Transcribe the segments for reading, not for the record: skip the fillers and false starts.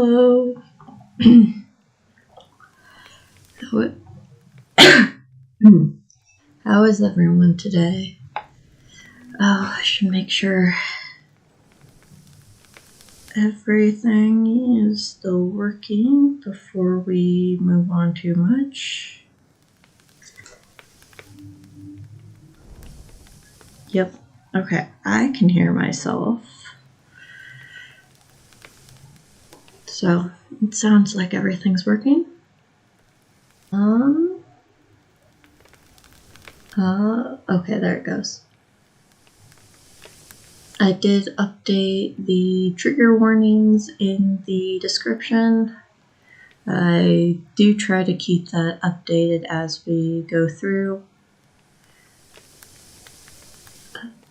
Hello. How is everyone today? Oh, I should make sure everything is still working before we move on too much. Yep. Okay, I can hear myself. So, it sounds like everything's working. Okay, there it goes. I did update the trigger warnings in the description. I do try to keep that updated as we go through.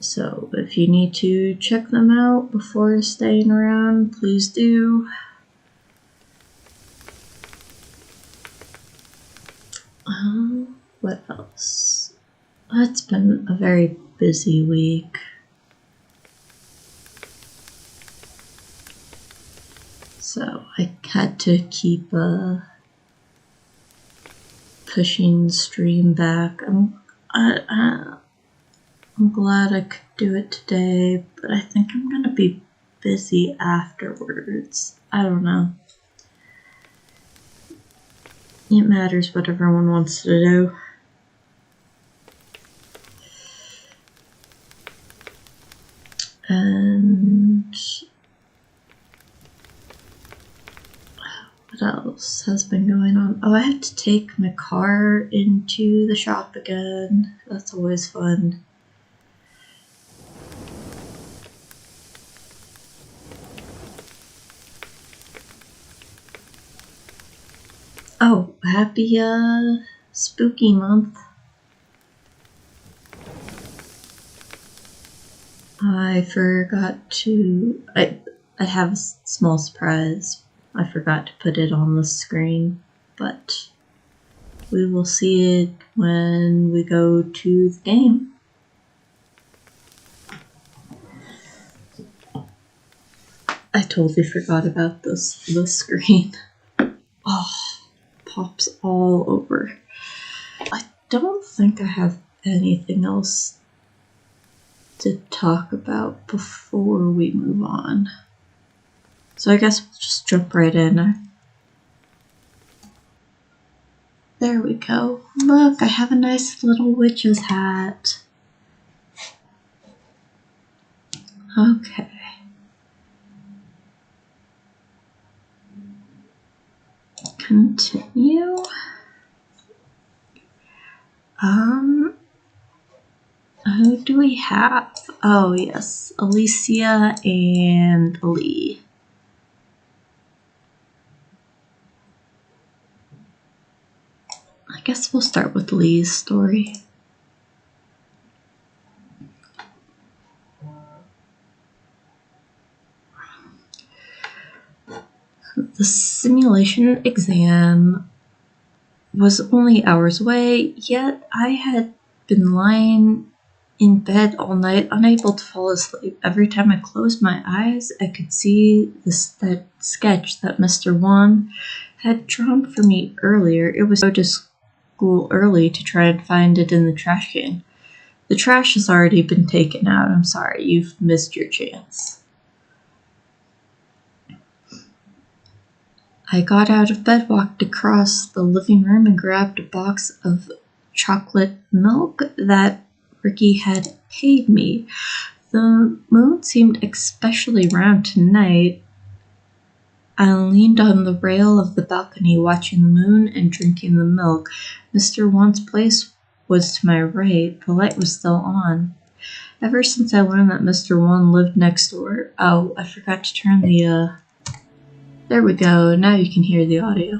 So if you need to check them out before staying around, please do. What else? It's been a very busy week. So I had to keep pushing the stream back. I'm glad I could do it today, but I think I'm gonna be busy afterwards. I don't know. It matters what everyone wants to do. And what else has been going on? Oh, I had to take my car into the shop again. That's always fun. Oh, happy spooky month. I forgot to, I have a small surprise. I forgot to put it on the screen, but we will see it when we go to the game. I totally forgot about the screen. Oh, pops all over. I don't think I have anything else to talk about before we move on. So I guess we'll just jump right in. There we go. Look, I have a nice little witch's hat. Okay. Continue. Who do we have? Oh yes, Alicia and Lee. I guess we'll start with Lee's story. The simulation exam was only hours away, yet I had been lying in bed all night, unable to fall asleep. Every time I closed my eyes, I could see that sketch that Mr. Wan had drawn for me earlier. It was go to school early to try and find it in the trash can. The trash has already been taken out. I'm sorry, you've missed your chance. I got out of bed, walked across the living room, and grabbed a box of chocolate milk that Ricky had paid me. The moon seemed especially round tonight. I leaned on the rail of the balcony, watching the moon and drinking the milk. Mr. Wan's place was to my right. The light was still on. Ever since I learned that Mr. Wan lived next door... Oh, I forgot to turn the, There we go. Now you can hear the audio.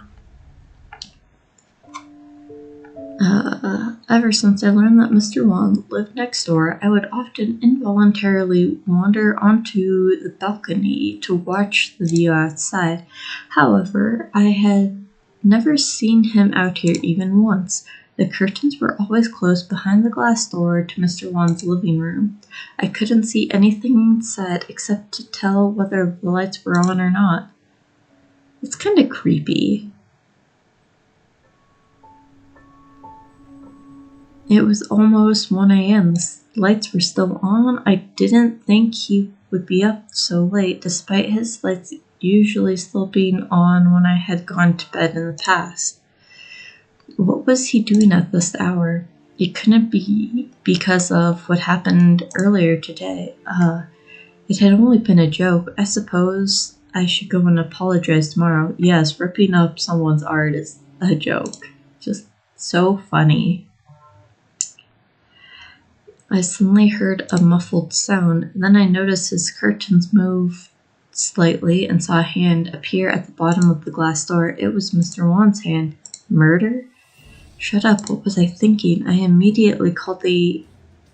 Ever since I learned that Mr. Wan lived next door, I would often involuntarily wander onto the balcony to watch the view outside. However, I had never seen him out here even once. The curtains were always closed behind the glass door to Mr. Wan's living room. I couldn't see anything inside except to tell whether the lights were on or not. It's kind of creepy. It was almost 1 a.m. The lights were still on. I didn't think he would be up so late, despite his lights usually still being on when I had gone to bed in the past. What was he doing at this hour? It couldn't be because of what happened earlier today. It had only been a joke. I suppose I should go and apologize tomorrow. Yes, ripping up someone's art is a joke. Just so funny. I suddenly heard a muffled sound. Then I noticed his curtains move slightly and saw a hand appear at the bottom of the glass door. It was Mr. Wan's hand. Murder? Shut up, what was I thinking? I immediately called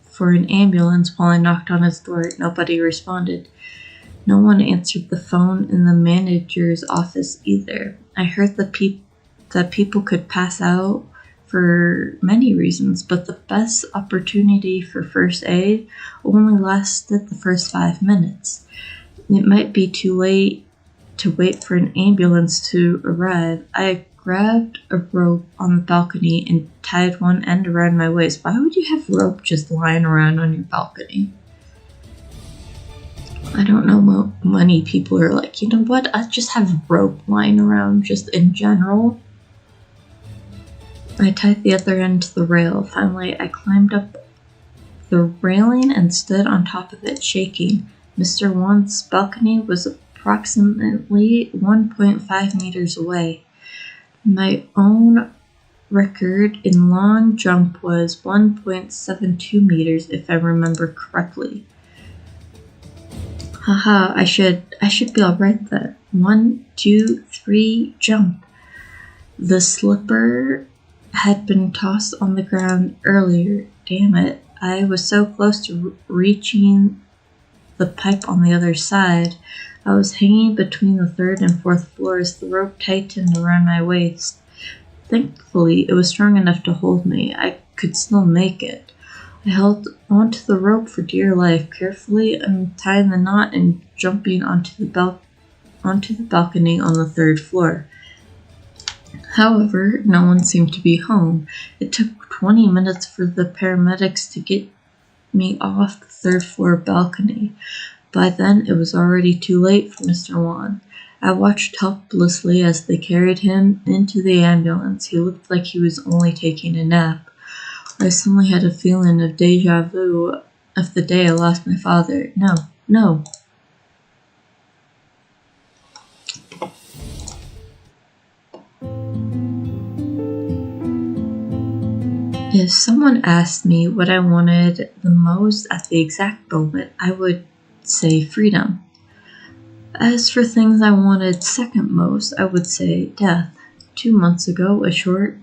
for an ambulance while I knocked on his door. Nobody responded. No one answered the phone in the manager's office either. I heard that people could pass out for many reasons, but the best opportunity for first aid only lasted the first 5 minutes. It might be too late to wait for an ambulance to arrive. I grabbed a rope on the balcony and tied one end around my waist. Why would you have rope just lying around on your balcony? I don't know what many people are like, you know what, I just have rope lying around just in general. I tied the other end to the rail. Finally, I climbed up the railing and stood on top of it, shaking. Mr. Wan's balcony was approximately 1.5 meters away. My own record in long jump was 1.72 meters, if I remember correctly. Haha, I should be alright then. 1, 2, 3, jump. The slipper had been tossed on the ground earlier. Damn it. I was so close to reaching the pipe on the other side. I was hanging between the 3rd and 4th floors. The rope tightened around my waist. Thankfully, it was strong enough to hold me. I could still make it. I held onto the rope for dear life, carefully untying the knot and jumping onto the balcony on the 3rd floor. However, no one seemed to be home. It took 20 minutes for the paramedics to get me off the 3rd floor balcony. By then, it was already too late for Mr. Wan. I watched helplessly as they carried him into the ambulance. He looked like he was only taking a nap. I suddenly had a feeling of deja vu of the day I lost my father. No. If someone asked me what I wanted the most at the exact moment, I would say freedom. As for things I wanted second most, I would say death. 2 months ago, a short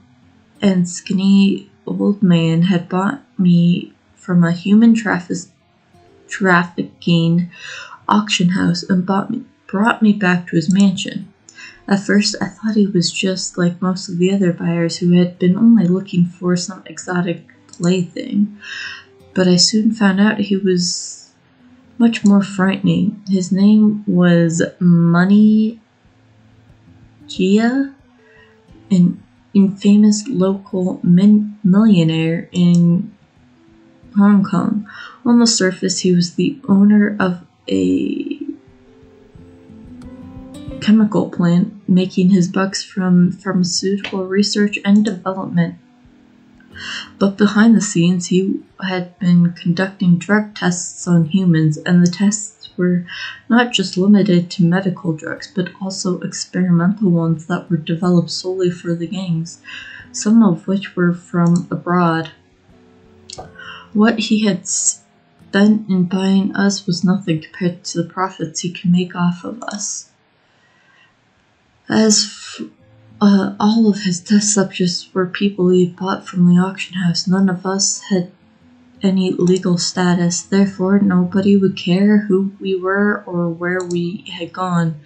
and skinny old man had bought me from a human trafficking auction house and brought me back to his mansion. At first, I thought he was just like most of the other buyers who had been only looking for some exotic plaything, but I soon found out he was much more frightening. His name was Money Gia, an infamous local millionaire in Hong Kong. On the surface, he was the owner of a chemical plant, making his bucks from pharmaceutical research and development. But behind the scenes, he had been conducting drug tests on humans, and the tests were not just limited to medical drugs, but also experimental ones that were developed solely for the gangs, some of which were from abroad. What he had spent in buying us was nothing compared to the profits he could make off of us. As all of his test subjects were people he had bought from the auction house, none of us had any legal status. Therefore, nobody would care who we were or where we had gone.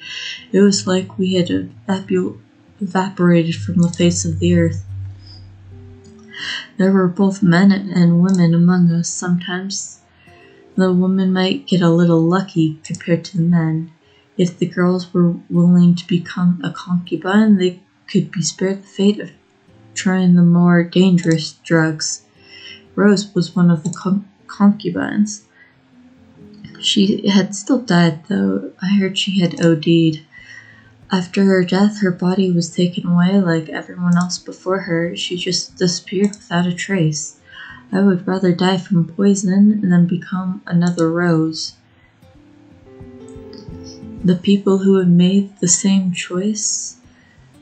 It was like we had evaporated from the face of the earth. There were both men and women among us. Sometimes the women might get a little lucky compared to the men. If the girls were willing to become a concubine, they could be spared the fate of trying the more dangerous drugs. Rose was one of the concubines. She had still died, though. I heard she had OD'd. After her death, her body was taken away like everyone else before her. She just disappeared without a trace. I would rather die from poison than become another Rose. The people who had made the same choice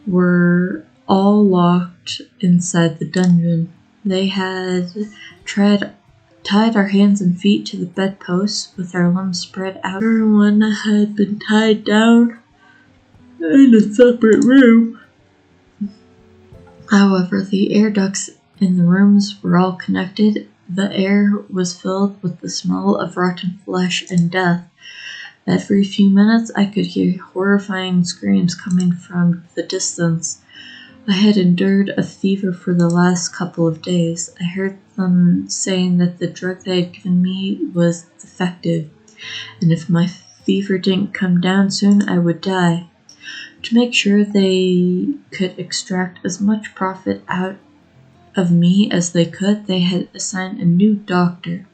were all locked inside the dungeon. They had tied our hands and feet to the bedposts with our limbs spread out. Everyone had been tied down in a separate room. However, the air ducts in the rooms were all connected. The air was filled with the smell of rotten flesh and death. Every few minutes, I could hear horrifying screams coming from the distance. I had endured a fever for the last couple of days. I heard them saying that the drug they had given me was defective, and if my fever didn't come down soon, I would die. To make sure they could extract as much profit out of me as they could, they had assigned a new doctor.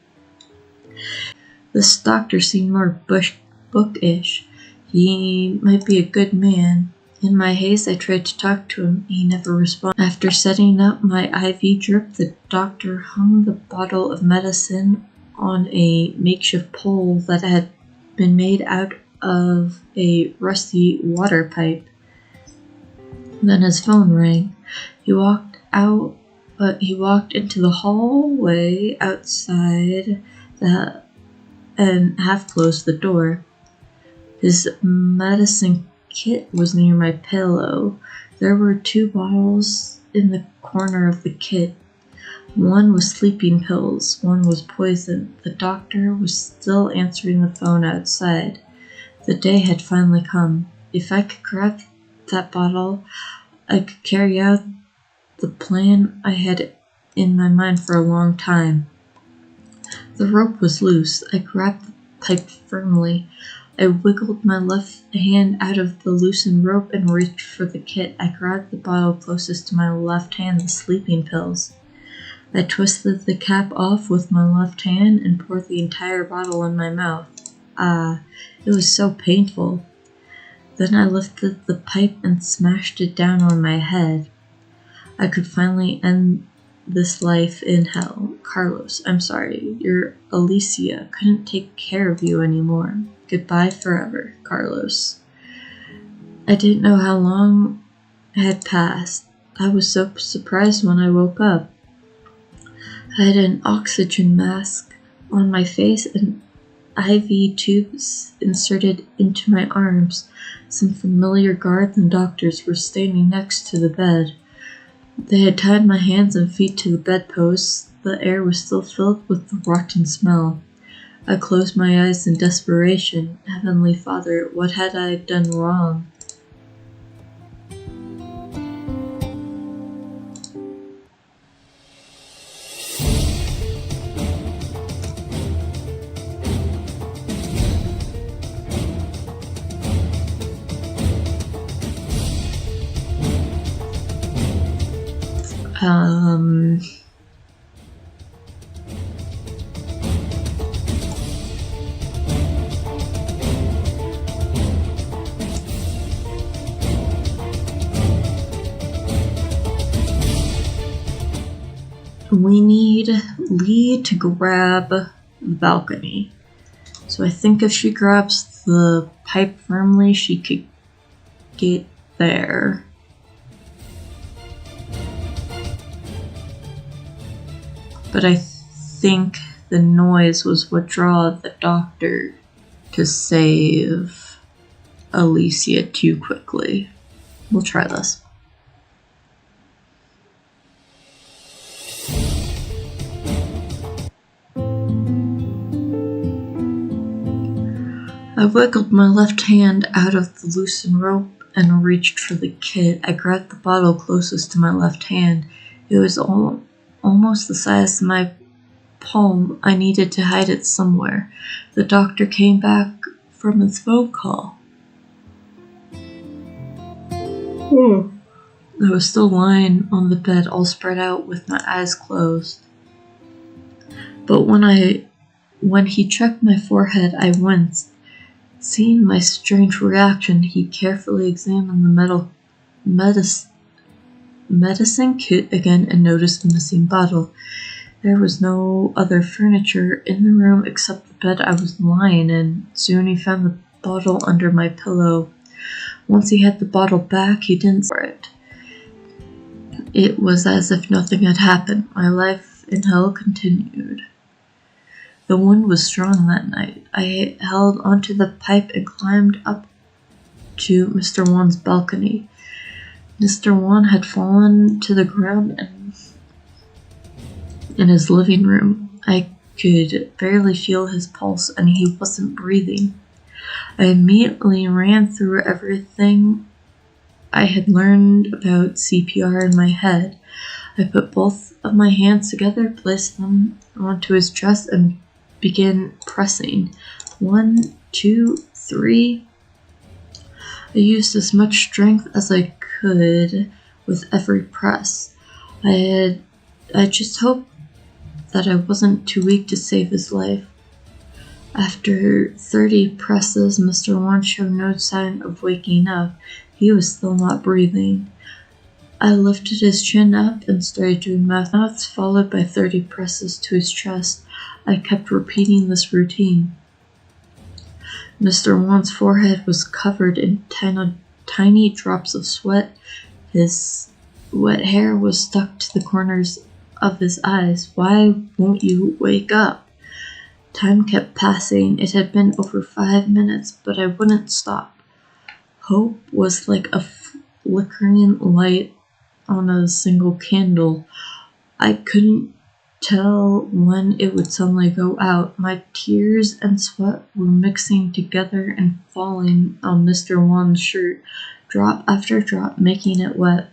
This doctor seemed more bookish. He might be a good man. In my haste, I tried to talk to him. He never responded. After setting up my IV drip, the doctor hung the bottle of medicine on a makeshift pole that had been made out of a rusty water pipe. Then his phone rang. He walked into the hallway outside and half closed the door. His medicine kit was near my pillow. There were 2 bottles in the corner of the kit. One was sleeping pills, one was poison. The doctor was still answering the phone outside. The day had finally come. If I could grab that bottle, I could carry out the plan I had in my mind for a long time. The rope was loose. I grabbed the pipe firmly. I wiggled my left hand out of the loosened rope and reached for the kit. I grabbed the bottle closest to my left hand, the sleeping pills. I twisted the cap off with my left hand and poured the entire bottle in my mouth. It was so painful. Then I lifted the pipe and smashed it down on my head. I could finally end this life in hell. Carlos, I'm sorry. Your Alicia couldn't take care of you anymore. Goodbye forever, Carlos. I didn't know how long had passed. I was so surprised when I woke up. I had an oxygen mask on my face and IV tubes inserted into my arms. Some familiar guards and doctors were standing next to the bed. They had tied my hands and feet to the bedposts. The air was still filled with the rotten smell. I closed my eyes in desperation. Heavenly Father, what had I done wrong? We need Lee to grab the balcony. So I think if she grabs the pipe firmly, she could get there. But I think the noise was what drew the doctor to save Alicia too quickly. We'll try this. I wiggled my left hand out of the loosened rope and reached for the kit. I grabbed the bottle closest to my left hand. It was almost the size of my palm. I needed to hide it somewhere. The doctor came back from his phone call. I was still lying on the bed, all spread out with my eyes closed. But when he checked my forehead, I winced. Seeing my strange reaction, he carefully examined the medicine kit again and noticed the missing bottle. There was no other furniture in the room except the bed I was lying in. Soon he found the bottle under my pillow. Once he had the bottle back, he didn't for it. It was as if nothing had happened. My life in hell continued. The wind was strong that night. I held onto the pipe and climbed up to Mr. Wan's balcony. Mr. Wan had fallen to the ground in his living room. I could barely feel his pulse, and he wasn't breathing. I immediately ran through everything I had learned about CPR in my head. I put both of my hands together, placed them onto his chest, and began pressing. 1, 2, 3. I used as much strength as I could with every press. I just hoped that I wasn't too weak to save his life. After 30 presses, Mr. Wan showed no sign of waking up. He was still not breathing. I lifted his chin up and started doing mouths, followed by 30 presses to his chest. I kept repeating this routine. Mr. Wan's forehead was covered in tiny drops of sweat. His wet hair was stuck to the corners of his eyes. Why won't you wake up? Time kept passing. It had been over 5 minutes, but I wouldn't stop. Hope was like a flickering light on a single candle. I couldn't tell when it would suddenly go out. My tears and sweat were mixing together and falling on Mr. Wan's shirt, drop after drop, making it wet.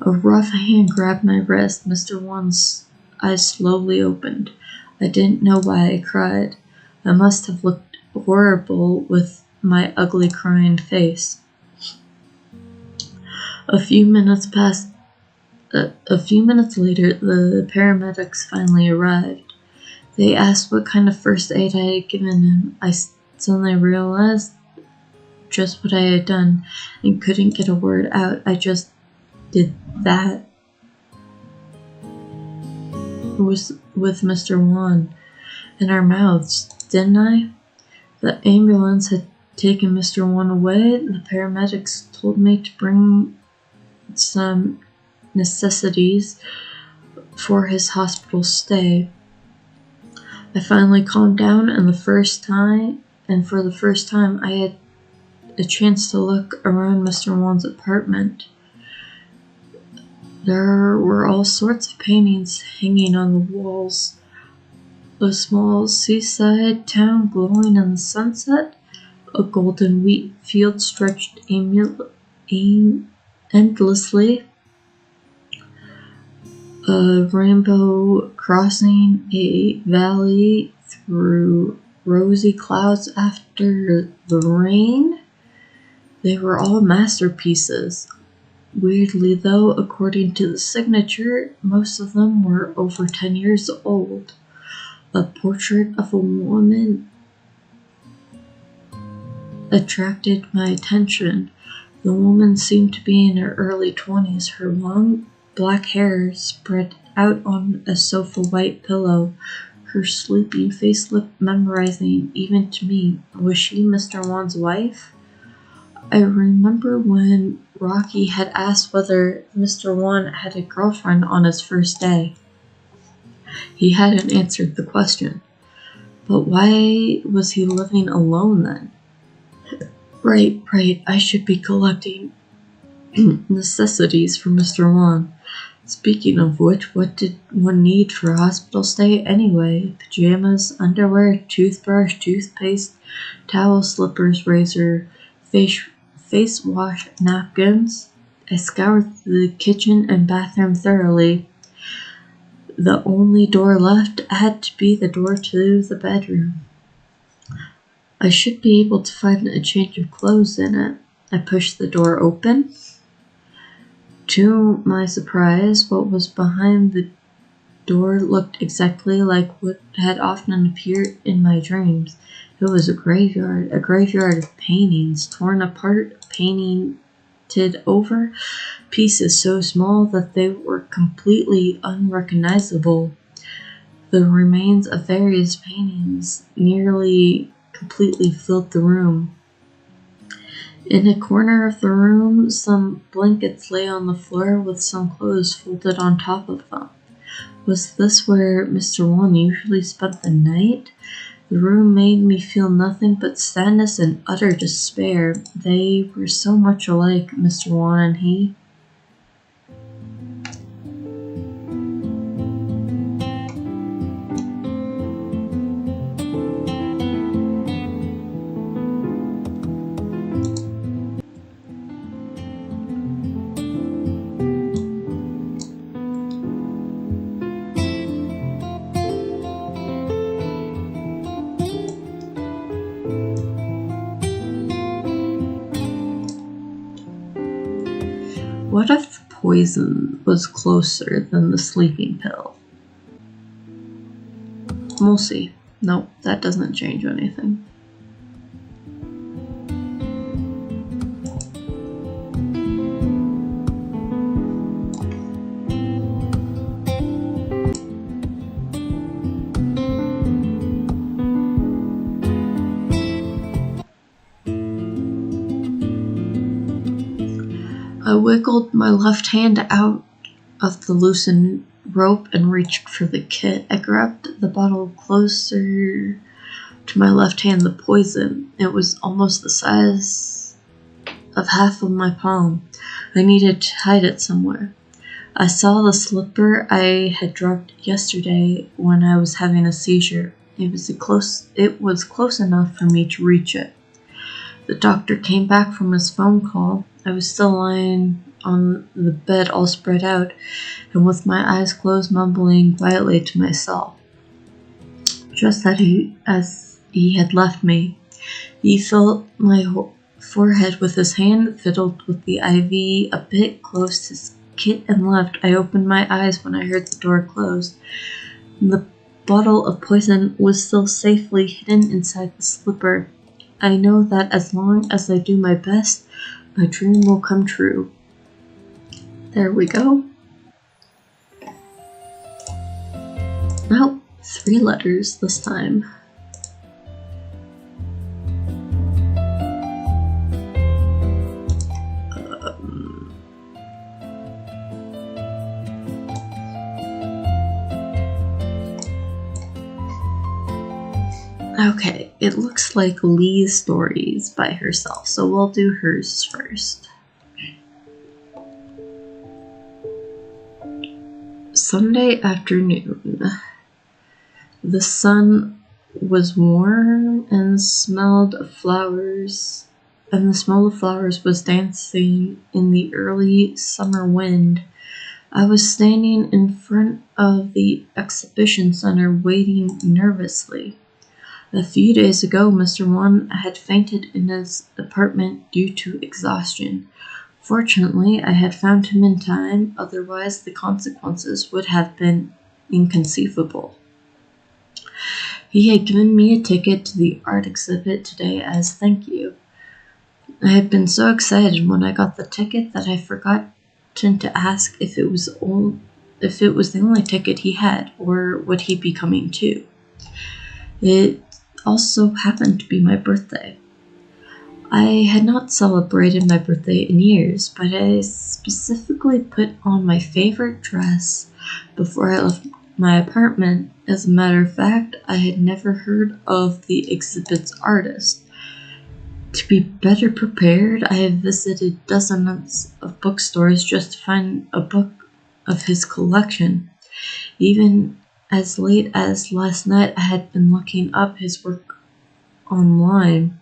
A rough hand grabbed my wrist. Mr. Wan's eyes slowly opened. I didn't know why I cried. I must have looked horrible with my ugly crying face. A few minutes later, the paramedics finally arrived. They asked what kind of first aid I had given him. I suddenly realized just what I had done and couldn't get a word out. I just did that. It was with Mr. Wan in our mouths, didn't I? The ambulance had taken Mr. Wan away. The paramedics told me to bring some necessities for his hospital stay. I finally calmed down, and for the first time I had a chance to look around Mr. Wan's apartment. There were all sorts of paintings hanging on the walls. A small seaside town glowing in the sunset, a golden wheat field stretched endlessly, a rainbow crossing a valley through rosy clouds after the rain. They were all masterpieces. Weirdly though, according to the signature, most of them were over 10 years old. A portrait of a woman attracted my attention. The woman seemed to be in her early 20s. Her long black hair spread out on a sofa white pillow. Her sleeping face looked memorizing even to me. Was she Mr. Wan's wife? I remember when Rocky had asked whether Mr. Wan had a girlfriend on his first day. He hadn't answered the question. But why was he living alone then? Right, I should be collecting necessities for Mr. Wan. Speaking of which, what did one need for a hospital stay anyway? Pajamas, underwear, toothbrush, toothpaste, towel, slippers, razor, face wash, napkins. I scoured the kitchen and bathroom thoroughly. The only door left had to be the door to the bedroom. I should be able to find a change of clothes in it. I pushed the door open. To my surprise, what was behind the door looked exactly like what had often appeared in my dreams. It was a graveyard of paintings, torn apart, painted over, pieces so small that they were completely unrecognizable. The remains of various paintings nearly completely filled the room. In a corner of the room, some blankets lay on the floor with some clothes folded on top of them. Was this where Mr. Wan usually spent the night? The room made me feel nothing but sadness and utter despair. They were so much alike, Mr. Wan and he. What if the poison was closer than the sleeping pill? We'll see. Nope, that doesn't change anything. I wiggled my left hand out of the loosened rope and reached for the kit. I grabbed the bottle closer to my left hand, the poison. It was almost the size of half of my palm. I needed to hide it somewhere. I saw the slipper I had dropped yesterday when I was having a seizure. It was close enough for me to reach it. The doctor came back from his phone call. I was still lying on the bed all spread out and with my eyes closed, mumbling quietly to myself. Just as he had left me, he felt my forehead with his hand, fiddled with the IV a bit, closed his kit and left. I opened my eyes when I heard the door close. The bottle of poison was still safely hidden inside the slipper. I know that as long as I do my best, my dream will come true. There we go. Well, 3 letters this time. Okay, it looks like Lee's stories by herself, so we'll do hers first. Sunday afternoon. The sun was warm and smelled of flowers, and the smell of flowers was dancing in the early summer wind. I was standing in front of the exhibition center waiting nervously. A few days ago, Mr. Wan had fainted in his apartment due to exhaustion. Fortunately, I had found him in time, otherwise the consequences would have been inconceivable. He had given me a ticket to the art exhibit today as thank you. I had been so excited when I got the ticket that I forgot to ask if it was the only ticket he had, or would he be coming too. It also happened to be my birthday. I had not celebrated my birthday in years, but I specifically put on my favorite dress before I left my apartment. As a matter of fact, I had never heard of the exhibit's artist. To be better prepared, I had visited dozens of bookstores just to find a book of his collection. Even as late as last night, I had been looking up his work online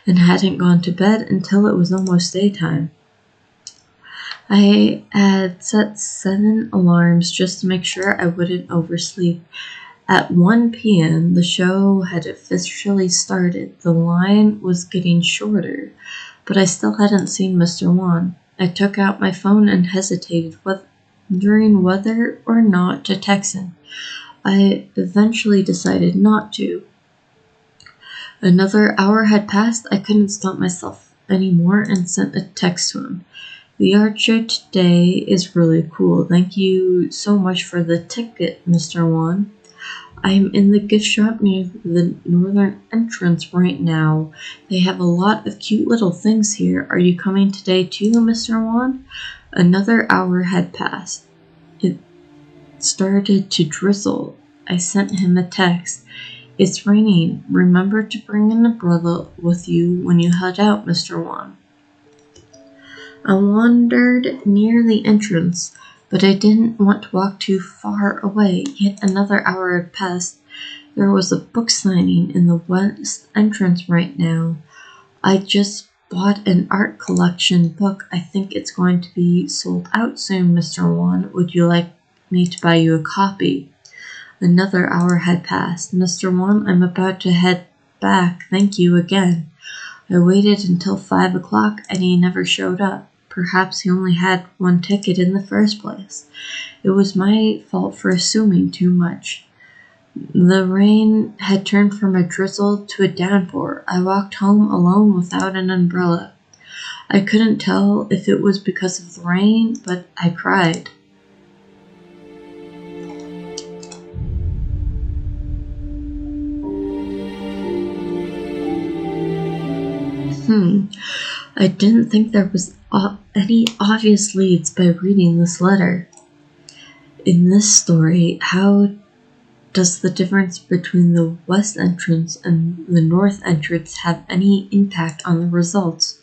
and hadn't gone to bed until it was almost daytime. I had set 7 alarms just to make sure I wouldn't oversleep. At 1 p.m., the show had officially started. The line was getting shorter, but I still hadn't seen Mr. Wan. I took out my phone and hesitated, wondering whether or not to text him. I eventually decided not to. Another hour had passed. I couldn't stop myself anymore and sent a text to him. The art show today is really cool. Thank you so much for the ticket, Mr. Wan. I'm in the gift shop near the northern entrance right now. They have a lot of cute little things here. Are you coming today too, Mr. Wan? Another hour had passed. It started to drizzle. I sent him a text. It's raining. Remember to bring an umbrella with you when you head out, Mr. Wan. I wandered near the entrance, but I didn't want to walk too far away. Yet another hour had passed. There was a book signing in the west entrance right now. I just bought an art collection book. I think it's going to be sold out soon, Mr. Wan. Would you like me to buy you a copy? Another hour had passed. Mr. Wan, I'm about to head back. Thank you again. I waited until 5 o'clock and he never showed up. Perhaps he only had one ticket in the first place. It was my fault for assuming too much. The rain had turned from a drizzle to a downpour. I walked home alone without an umbrella. I couldn't tell if it was because of the rain, but I cried. I didn't think there was any obvious leads by reading this letter. In this story, how does the difference between the west entrance and the north entrance have any impact on the results?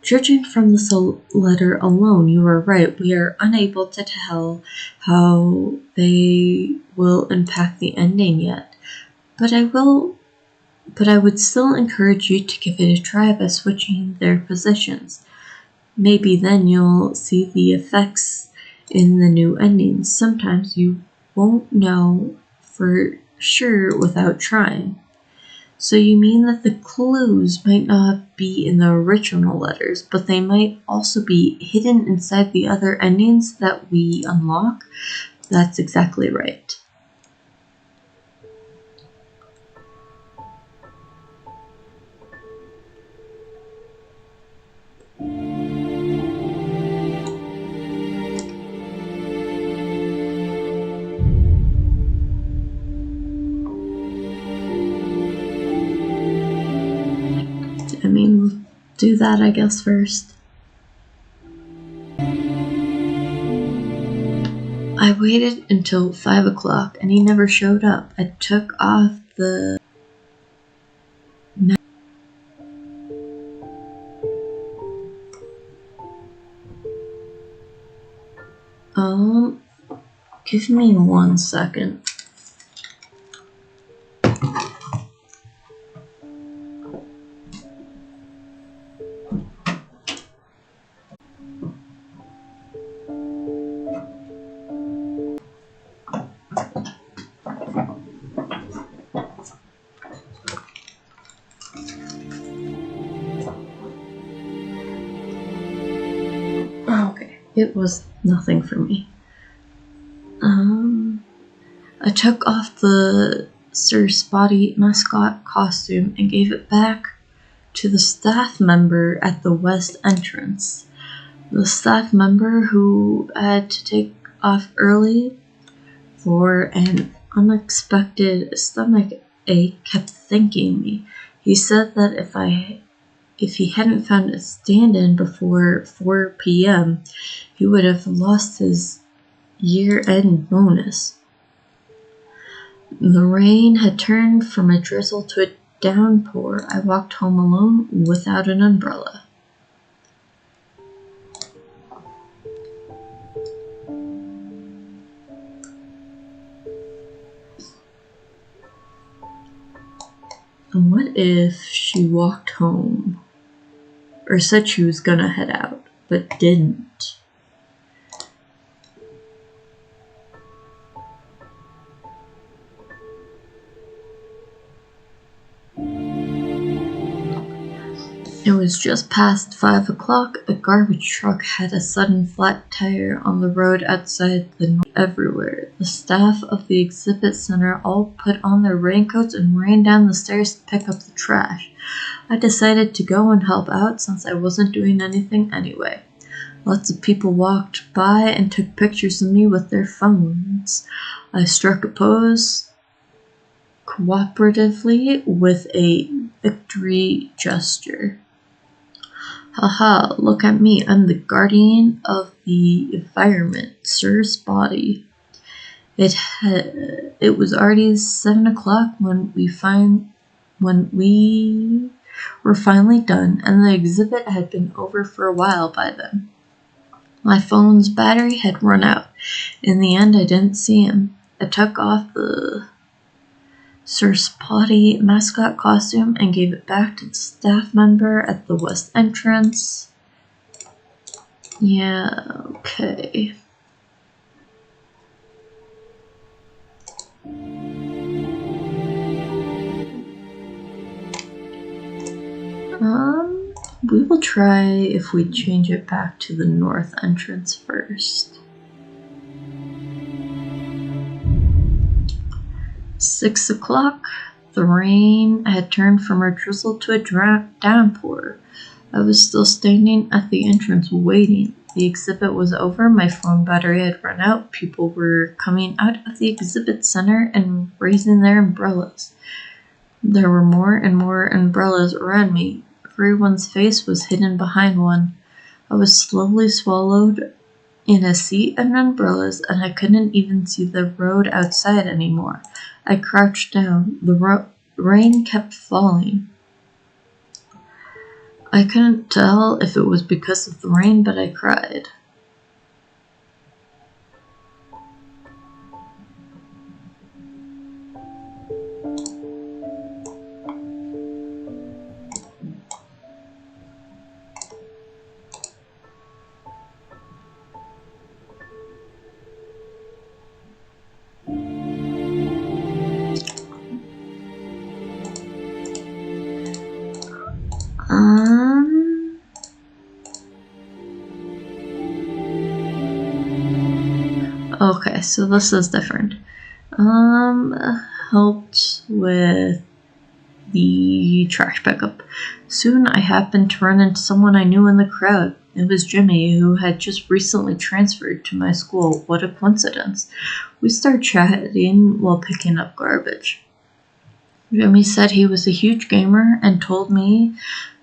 Judging from this letter alone, you are right. We are unable to tell how they will impact the ending yet. But I would still encourage you to give it a try by switching their positions. Maybe then you'll see the effects in the new endings. Sometimes you won't know for sure without trying. So you mean that the clues might not be in the original letters, but they might also be hidden inside the other endings that we unlock? That's exactly right. We'll do that, I guess, first. I waited until 5 o'clock and he never showed up. I took off the give me 1 second. Okay, it was nothing for me. I took off the Sir Spotty mascot costume and gave it back to the staff member at the west entrance. The staff member who had to take off early for an unexpected stomach ache kept thanking me. He said that if he hadn't found a stand-in before 4 p.m., he would have lost his year-end bonus. The rain had turned from a drizzle to a downpour. I walked home alone without an umbrella. And what if she walked home? Or said she was gonna head out, but didn't? It was just past 5 o'clock. A garbage truck had a sudden flat tire on the road outside everywhere. The staff of the exhibit center all put on their raincoats and ran down the stairs to pick up the trash. I decided to go and help out since I wasn't doing anything anyway. Lots of people walked by and took pictures of me with their phones. I struck a pose cooperatively with a victory gesture. Haha, look at me, I'm the guardian of the environment, Sir's body. It was already 7 o'clock when we were finally done, and the exhibit had been over for a while by then. My phone's battery had run out. In the end, I didn't see him. I took off the Sir Spotty mascot costume and gave it back to the staff member at the west entrance. Yeah, okay. We will try if we change it back to the north entrance first. 6 o'clock. The rain had turned from a drizzle to a downpour. I was still standing at the entrance waiting. The exhibit was over, my phone battery had run out, people were coming out of the exhibit center and raising their umbrellas. There were more and more umbrellas around me. Everyone's face was hidden behind one. I was slowly swallowed in a sea of umbrellas, and I couldn't even see the road outside anymore. I crouched down. The rain kept falling. I couldn't tell if it was because of the rain, but I cried. Okay, so this is different. Helped with the trash pickup. Soon I happened to run into someone I knew in the crowd. It was Jimmy, who had just recently transferred to my school. What a coincidence. We started chatting while picking up garbage. Jimmy said he was a huge gamer and told me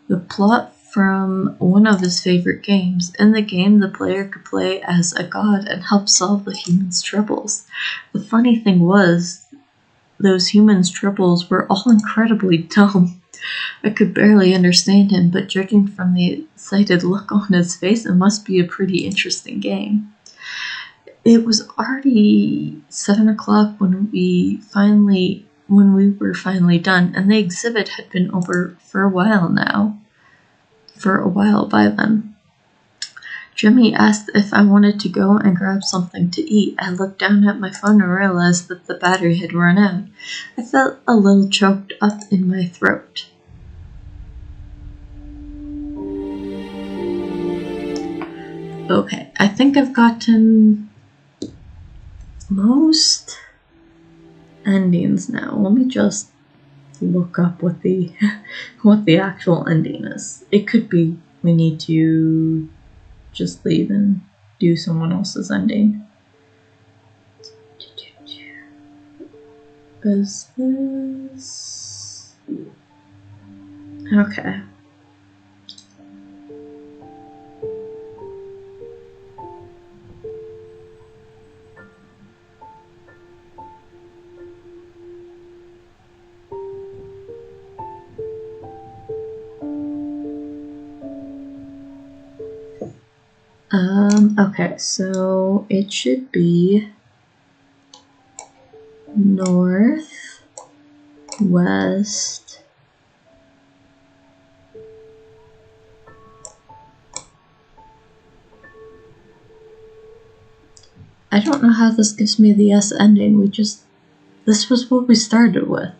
the plot from one of his favorite games. In the game, the player could play as a god and help solve the humans' troubles. The funny thing was, those humans' troubles were all incredibly dumb. I could barely understand him, but judging from the excited look on his face, it must be a pretty interesting game. It was already 7 o'clock when we were finally done, and the exhibit had been over for a while by then. Jimmy asked if I wanted to go and grab something to eat. I looked down at my phone and realized that the battery had run out. I felt a little choked up in my throat. Okay, I think I've gotten most endings now. Let me just look up what the actual ending is. It could be we need to just leave and do someone else's ending. Is this okay? Okay, so it should be north, west, I don't know how this gives me the S ending. This was what we started with.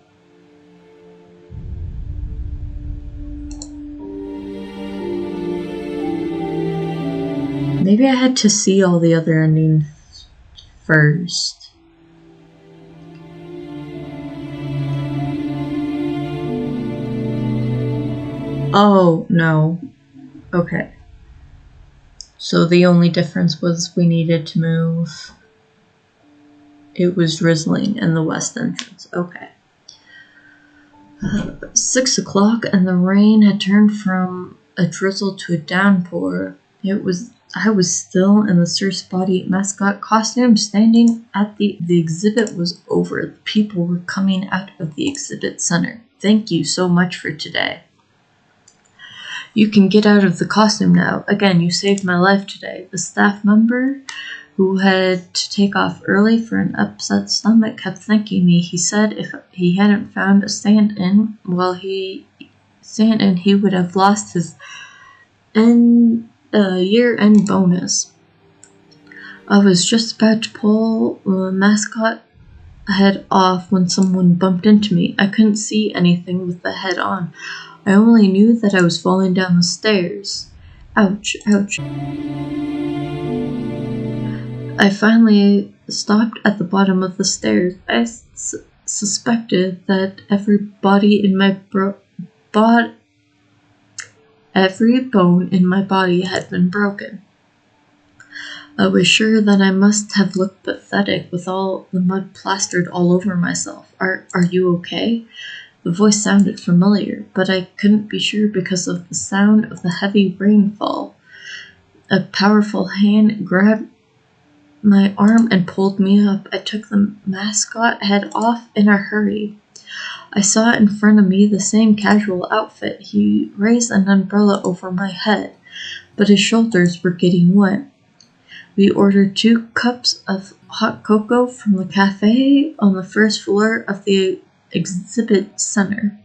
Maybe I had to see all the other endings first. Oh, no. Okay. So the only difference was we needed to move. It was drizzling in the west entrance. Okay. 6 o'clock and the rain had turned from a drizzle to a downpour. I was still in the Sir's Body mascot costume standing at the exhibit was over. The people were coming out of the exhibit center. Thank you so much for today. You can get out of the costume now. Again, you saved my life today. The staff member who had to take off early for an upset stomach kept thanking me. He said if he hadn't found a stand-in, he would have lost his year-end bonus. I was just about to pull the mascot head off when someone bumped into me. I couldn't see anything with the head on. I only knew that I was falling down the stairs. Ouch, ouch. I finally stopped at the bottom of the stairs. I suspected that every bone in my body had been broken. I was sure that I must have looked pathetic with all the mud plastered all over myself. Are you okay? The voice sounded familiar, but I couldn't be sure because of the sound of the heavy rainfall. A powerful hand grabbed my arm and pulled me up. I took the mascot head off in a hurry. I saw in front of me the same casual outfit. He raised an umbrella over my head, but his shoulders were getting wet. We ordered 2 cups of hot cocoa from the cafe on the first floor of the exhibit center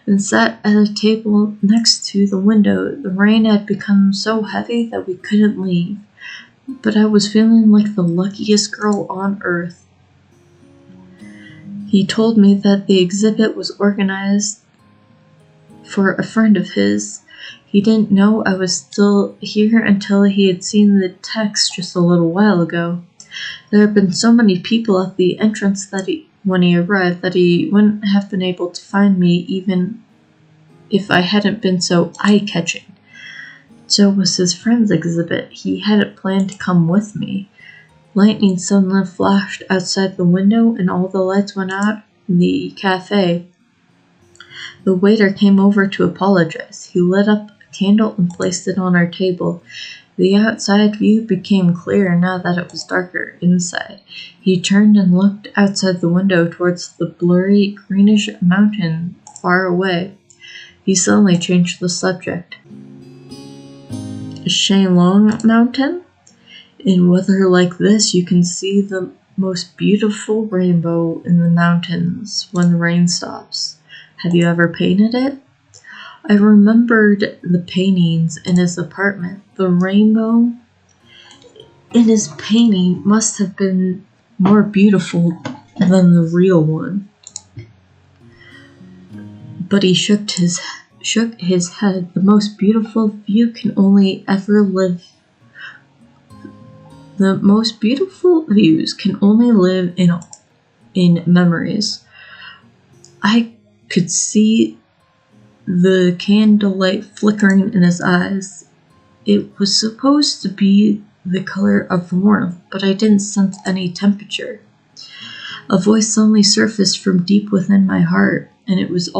and sat at a table next to the window. The rain had become so heavy that we couldn't leave, but I was feeling like the luckiest girl on earth. He told me that the exhibit was organized for a friend of his. He didn't know I was still here until he had seen the text just a little while ago. There had been so many people at the entrance when he arrived that he wouldn't have been able to find me even if I hadn't been so eye-catching. So was his friend's exhibit. He hadn't planned to come with me. Lightning suddenly flashed outside the window and all the lights went out in the cafe. The waiter came over to apologize. He lit up a candle and placed it on our table. The outside view became clearer now that it was darker inside. He turned and looked outside the window towards the blurry greenish mountain far away. He suddenly changed the subject. Shenlong Mountain? In weather like this, you can see the most beautiful rainbow in the mountains when the rain stops. Have you ever painted it? I remembered the paintings in his apartment. The rainbow in his painting must have been more beautiful than the real one. But he shook his head. The most beautiful views can only live in memories. I could see the candlelight flickering in his eyes. It was supposed to be the color of warmth, but I didn't sense any temperature. A voice suddenly surfaced from deep within my heart, and it was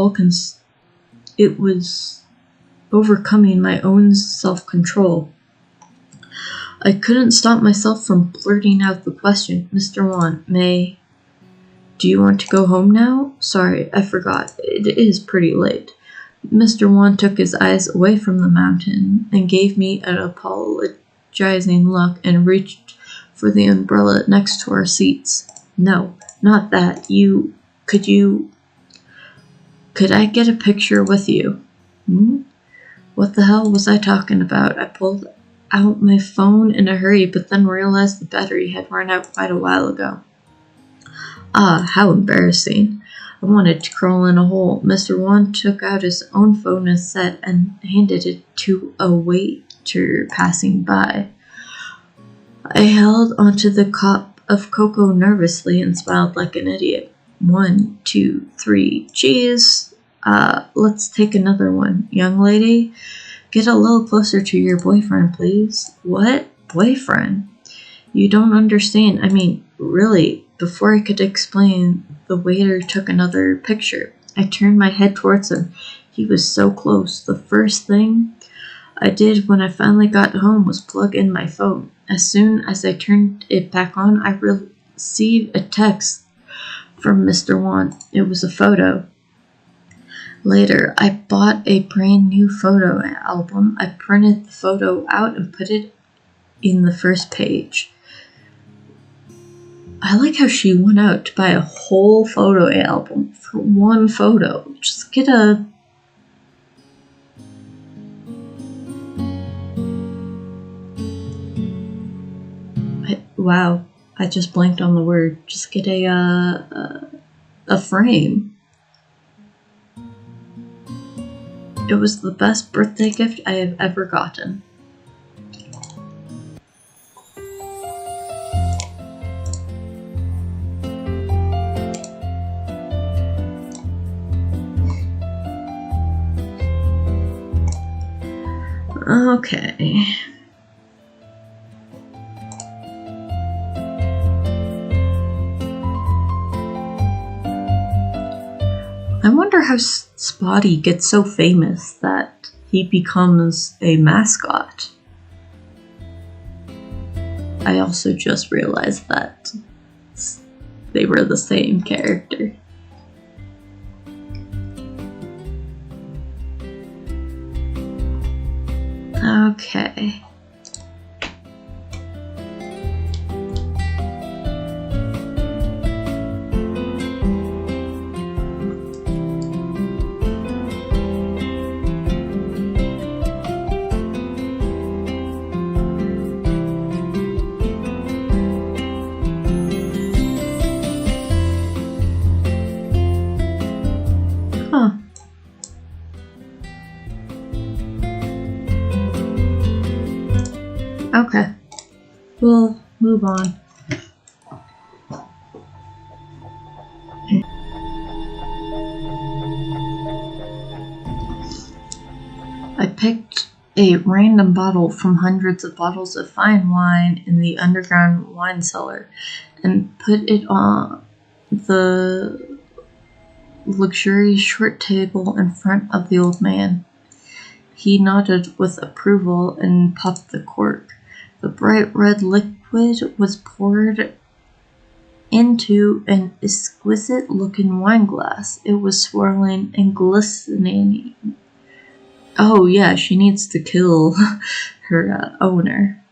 overcoming my own self-control. I couldn't stop myself from blurting out the question. Mr. Wan, do you want to go home now? Sorry, I forgot. It is pretty late. Mr. Wan took his eyes away from the mountain and gave me an apologizing look and reached for the umbrella next to our seats. No, not that. Could I get a picture with you? What the hell was I talking about? I pulled out my phone in a hurry, but then realized the battery had run out quite a while ago. How embarrassing. I wanted to crawl in a hole. Mr. Wan took out his own phone and handed it to a waiter passing by. I held onto the cup of cocoa nervously and smiled like an idiot. 1, 2, 3, cheese. Let's take another one. Young lady, get a little closer to your boyfriend, please. What? Boyfriend? You don't understand. I mean, really. Before I could explain, the waiter took another picture. I turned my head towards him. He was so close. The first thing I did when I finally got home was plug in my phone. As soon as I turned it back on, I received a text from Mr. Wan. It was a photo. Later, I bought a brand new photo album. I printed the photo out and put it in the first page. I like how she went out to buy a whole photo album for one photo. Just get a... Wow, I just blanked on the word. Just get a frame. It was the best birthday gift I have ever gotten. Okay. I wonder how Spotty gets so famous that he becomes a mascot. I also just realized that they were the same character. Okay. Huh. Okay. We'll move on. I picked a random bottle from hundreds of bottles of fine wine in the underground wine cellar and put it on the luxurious short table in front of the old man. He nodded with approval and popped the cork. The bright red liquid was poured into an exquisite-looking wine glass. It was swirling and glistening. Oh yeah, she needs to kill her owner.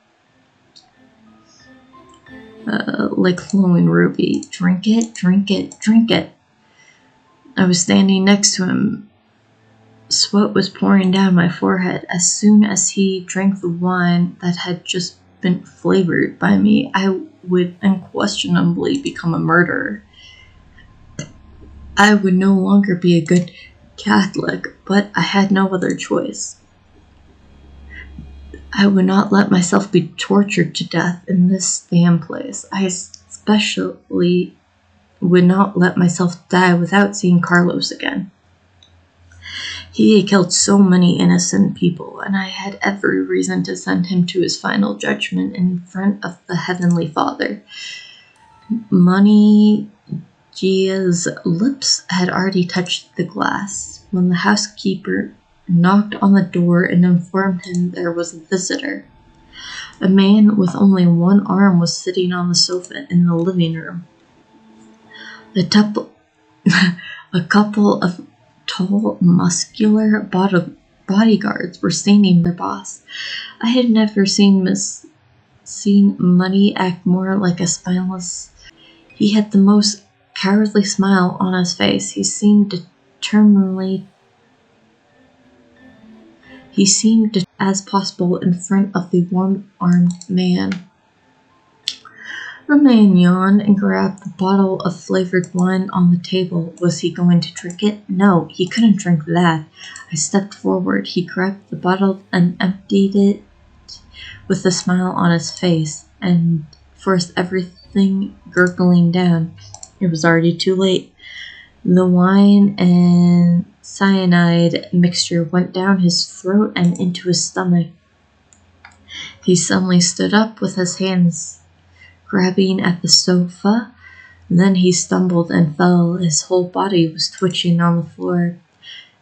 Like flowing ruby. Drink it, drink it, drink it. I was standing next to him. Sweat was pouring down my forehead. As soon as he drank the wine that had just been flavored by me, I would unquestionably become a murderer. I would no longer be a good Catholic, but I had no other choice. I would not let myself be tortured to death in this damn place. I especially would not let myself die without seeing Carlos again. He had killed so many innocent people, and I had every reason to send him to his final judgment in front of the Heavenly Father. Money Gia's lips had already touched the glass when the housekeeper knocked on the door and informed him there was a visitor. A man with only one arm was sitting on the sofa in the living room. A couple of tall, muscular bodyguards were standing their boss. I had never seen Money act more like a spineless. He had the most cowardly smile on his face. He seemed as possible in front of the one-armed man. The man yawned and grabbed the bottle of flavored wine on the table. Was he going to drink it? No, he couldn't drink that. I stepped forward. He grabbed the bottle and emptied it with a smile on his face. and forced everything gurgling down. It was already too late. The wine and cyanide mixture went down his throat and into his stomach. He suddenly stood up with his hands grabbing at the sofa. Then he stumbled and fell. His whole body was twitching on the floor.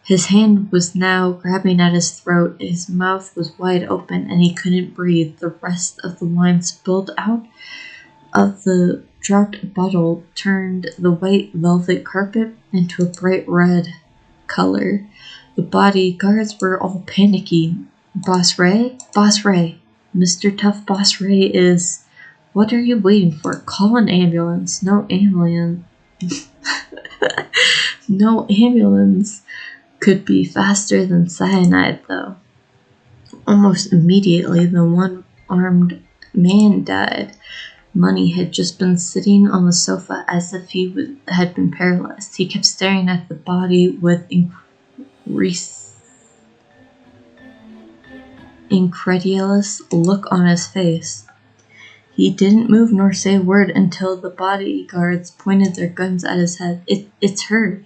His hand was now grabbing at his throat. His mouth was wide open and he couldn't breathe. The rest of the wine spilled out of the dropped bottle, turned the white velvet carpet into a bright red color. The bodyguards were all panicking. Boss Ray? Boss Ray. Mr. Tough Boss Ray is... What are you waiting for? Call an ambulance. No ambulance. No ambulance could be faster than cyanide, though. Almost immediately, the one-armed man died. Money had just been sitting on the sofa as if he had been paralyzed. He kept staring at the body with incredulous look on his face. He didn't move nor say a word until the bodyguards pointed their guns at his head. It's her.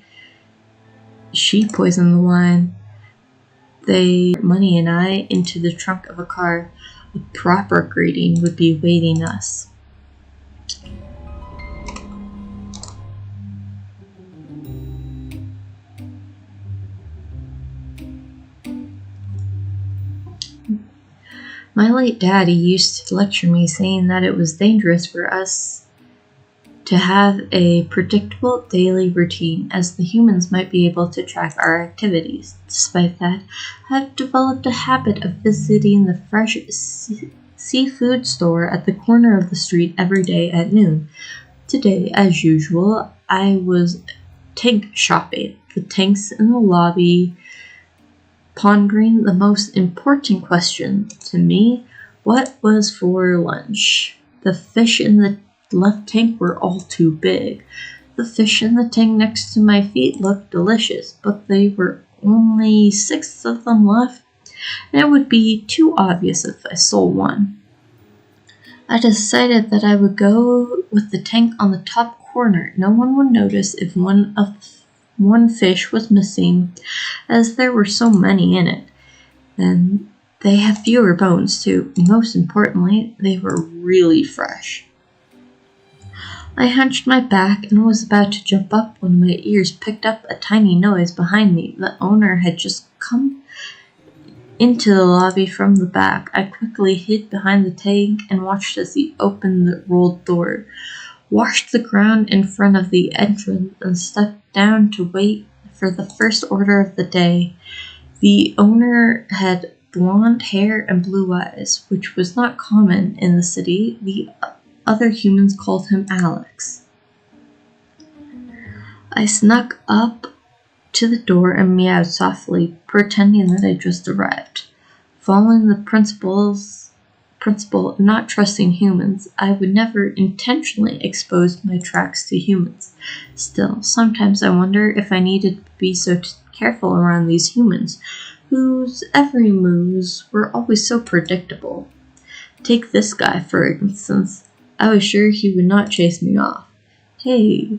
She poisoned the wine. They put Money and I into the trunk of a car. A proper greeting would be waiting us. My late daddy used to lecture me, saying that it was dangerous for us to have a predictable daily routine, as the humans might be able to track our activities. Despite that, I've developed a habit of visiting the fresh seafood store at the corner of the street every day at noon. Today, as usual, I was tank shopping. The tanks in the lobby, pondering the most important question to me: what was for lunch? The fish in the left tank were all too big. The fish in the tank next to my feet looked delicious, but there were only 6 of them left, and it would be too obvious if I sold one. I decided that I would go with the tank on the top corner. No one would notice if one fish was missing, as there were so many in it. And they have fewer bones too. Most importantly, they were really fresh. I hunched my back and was about to jump up when my ears picked up a tiny noise behind me. The owner had just come into the lobby from the back. I quickly hid behind the tank and watched as he opened the rolled door, washed the ground in front of the entrance, and stepped down to wait for the first order of the day. The owner had blonde hair and blue eyes, which was not common in the city. The other humans called him Alex. I snuck up to the door and meowed softly, pretending that I just arrived. Following the principle of not trusting humans, I would never intentionally expose my tracks to humans. Still, sometimes I wonder if I needed to be so careful around these humans, whose every moves were always so predictable. Take this guy, for instance. I was sure he would not chase me off. Hey,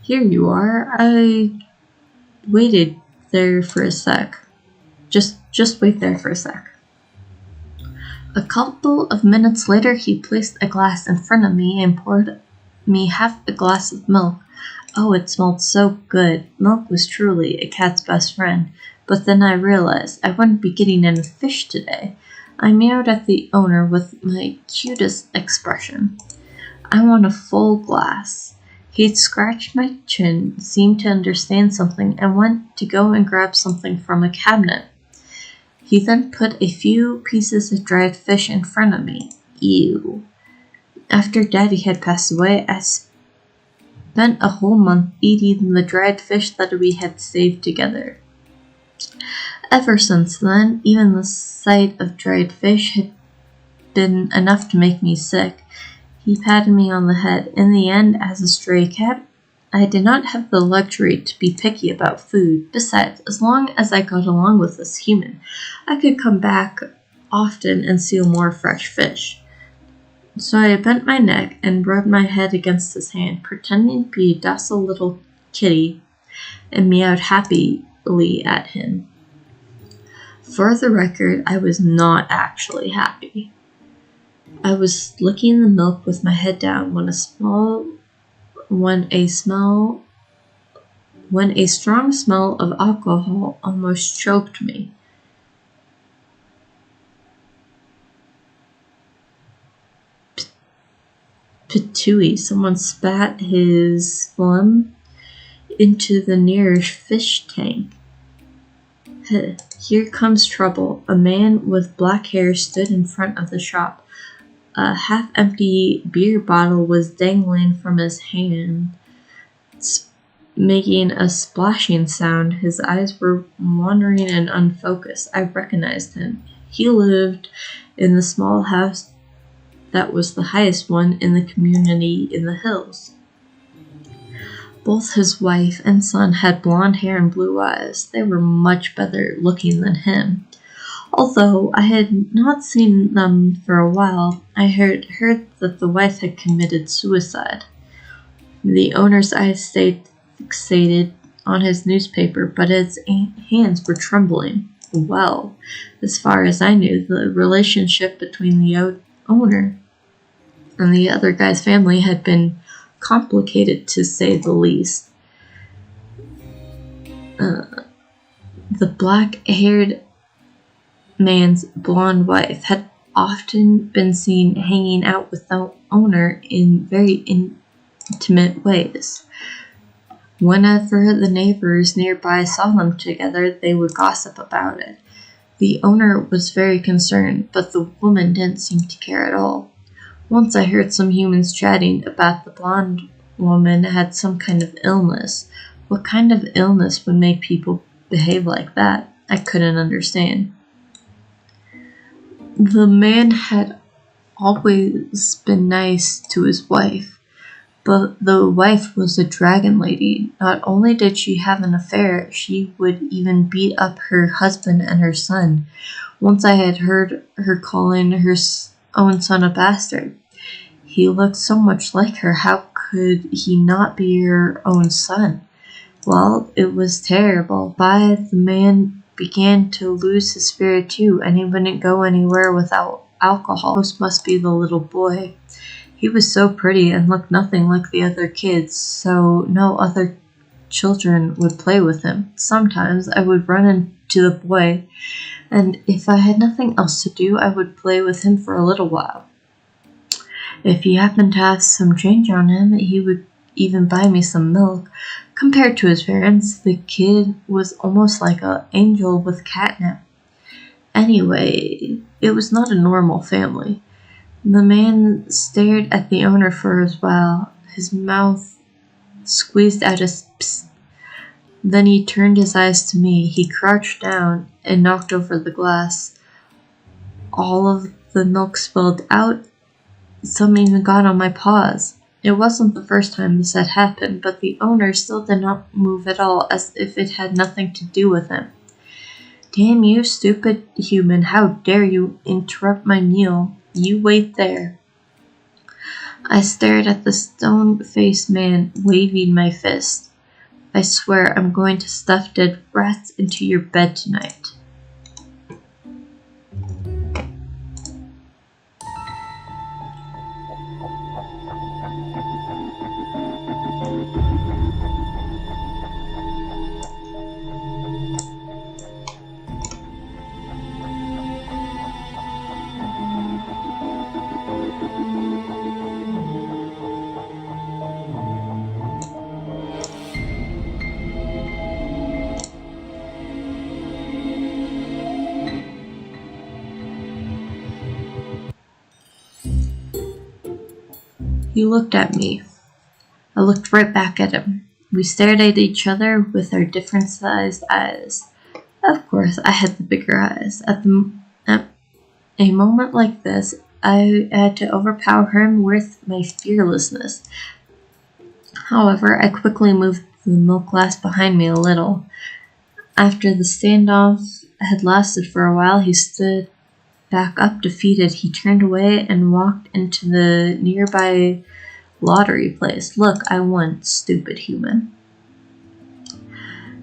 here you are. I waited there for a sec. Just wait there for a sec. A couple of minutes later, he placed a glass in front of me and poured me half a glass of milk. Oh, it smelled so good. Milk was truly a cat's best friend. But then I realized I wouldn't be getting any fish today. I meowed at the owner with my cutest expression. I want a full glass. He'd scratched my chin, seemed to understand something, and went to go and grab something from a cabinet. He then put a few pieces of dried fish in front of me. Ew. After Daddy had passed away, I spent a whole month eating the dried fish that we had saved together. Ever since then, even the sight of dried fish had been enough to make me sick. He patted me on the head. In the end, as a stray cat, I did not have the luxury to be picky about food. Besides, as long as I got along with this human, I could come back often and steal more fresh fish. So I bent my neck and rubbed my head against his hand, pretending to be a docile little kitty, and meowed happily at him. For the record, I was not actually happy. I was licking the milk with my head down when a strong smell of alcohol almost choked me. Patooey, someone spat his phlegm into the nearest fish tank. Here comes trouble. A man with black hair stood in front of the shop. A half-empty beer bottle was dangling from his hand, making a splashing sound. His eyes were wandering and unfocused. I recognized him. He lived in the small house that was the highest one in the community in the hills. Both his wife and son had blonde hair and blue eyes. They were much better looking than him. Although I had not seen them for a while, I had heard that the wife had committed suicide. The owner's eyes stayed fixated on his newspaper, but his hands were trembling. Well, as far as I knew, the relationship between the owner and the other guy's family had been complicated, to say the least. The black-haired man's blonde wife had often been seen hanging out with the owner in very intimate ways. Whenever the neighbors nearby saw them together, they would gossip about it. The owner was very concerned, but the woman didn't seem to care at all. Once I heard some humans chatting about the blonde woman had some kind of illness. What kind of illness would make people behave like that? I couldn't understand. The man had always been nice to his wife, but the wife was a dragon lady. Not only did she have an affair, she would even beat up her husband and her son. Once I had heard her calling her own son a bastard. He looked so much like her. How could he not be her own son? Well, it was terrible. The man began to lose his spirit too, and he wouldn't go anywhere without alcohol. This must be the little boy. He was so pretty and looked nothing like the other kids, so no other children would play with him. Sometimes I would run into the boy, and if I had nothing else to do, I would play with him for a little while. If he happened to have some change on him, he would even buy me some milk. Compared to his parents, the kid was almost like an angel with catnip. Anyway, it was not a normal family. The man stared at the owner for a while, his mouth squeezed out a psst. Then he turned his eyes to me. He crouched down and knocked over the glass. All of the milk spilled out. Some even got on my paws. It wasn't the first time this had happened, but the owner still did not move at all, as if it had nothing to do with him. Damn you, stupid human, how dare you interrupt my meal? You wait there. I stared at the stone-faced man, waving my fist. I swear I'm going to stuff dead rats into your bed tonight. He looked at me. I looked right back at him. We stared at each other with our different-sized eyes. Of course, I had the bigger eyes. At a moment like this, I had to overpower him with my fearlessness. However, I quickly moved the milk glass behind me a little. After the standoff had lasted for a while, he stood back up defeated, he turned away and walked into the nearby lottery place. Look, I won, stupid human.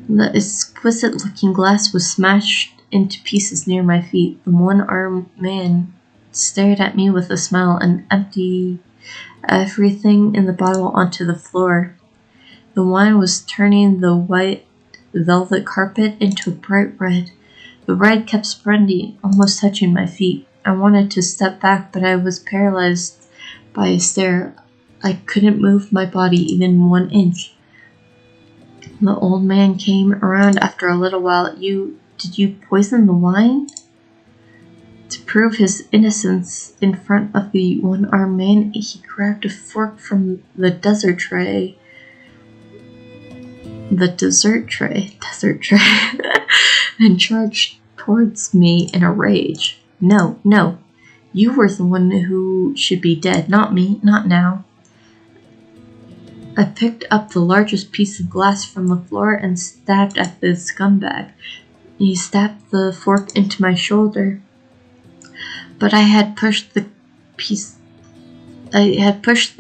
The exquisite-looking glass was smashed into pieces near my feet. The one-armed man stared at me with a smile and emptied everything in the bottle onto the floor. The wine was turning the white velvet carpet into a bright red. The red kept spreading, almost touching my feet. I wanted to step back, but I was paralyzed by a stare. I couldn't move my body even 1 inch. The old man came around after a little while. Did you poison the wine? To prove his innocence in front of the one-armed man, he grabbed a fork from the dessert tray, and charged towards me in a rage. No, you were the one who should be dead, not me, not now. I picked up the largest piece of glass from the floor and stabbed at the scumbag. He stabbed the fork into my shoulder, but I had pushed the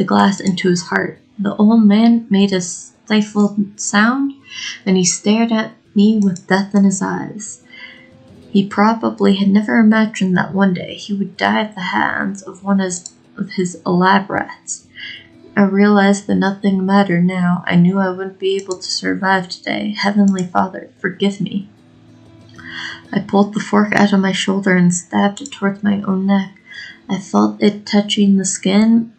glass into his heart. The old man made a stifled sound, and he stared at me with death in his eyes. He probably had never imagined that one day he would die at the hands of one of his lab rats. I realized that nothing mattered now. I knew I wouldn't be able to survive today. Heavenly Father, forgive me. I pulled the fork out of my shoulder and stabbed it towards my own neck. I felt it touching the skin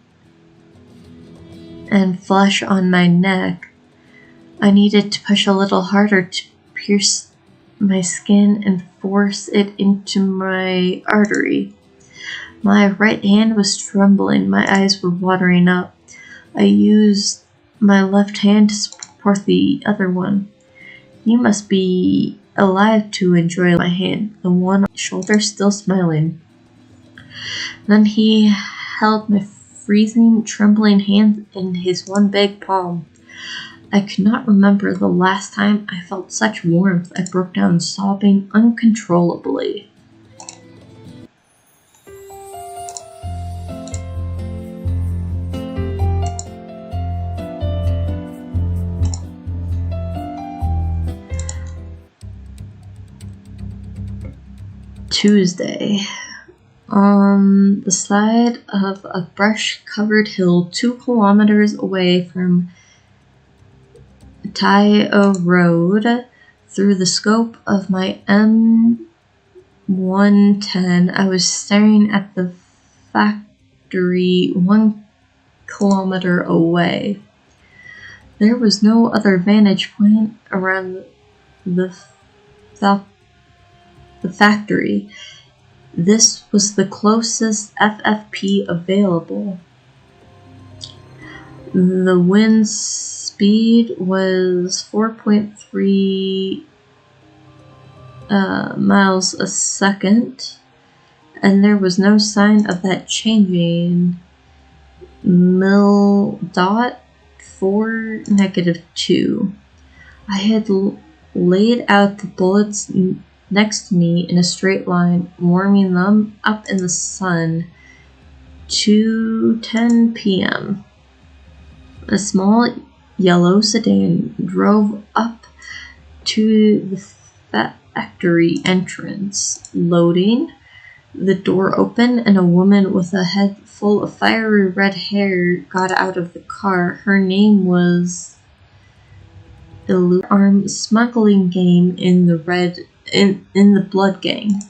and flesh on my neck. I needed to push a little harder to pierce my skin and force it into my artery. My right hand was trembling. My eyes were watering up. I used my left hand to support the other one. You must be alive to enjoy my hand, the one on my shoulder still smiling. Then he held my freezing, trembling hand in his one big palm. I could not remember the last time I felt such warmth. I broke down sobbing uncontrollably. Tuesday. On the side of a brush-covered hill 2 kilometers away from Taio Road, through the scope of my M110, I was staring at the factory 1 kilometer away. There was no other vantage point around the factory. This was the closest FFP available. The wind speed was 4.3 miles a second, and there was no sign of that changing. Mil.4 -2. I had laid out the bullets next to me in a straight line, warming them up in the sun. 2:10 p.m. A small yellow sedan drove up to the factory entrance. Loading. The door opened and a woman with a head full of fiery red hair got out of the car. Her name was Armed Smuggling Game in the Blood Gang.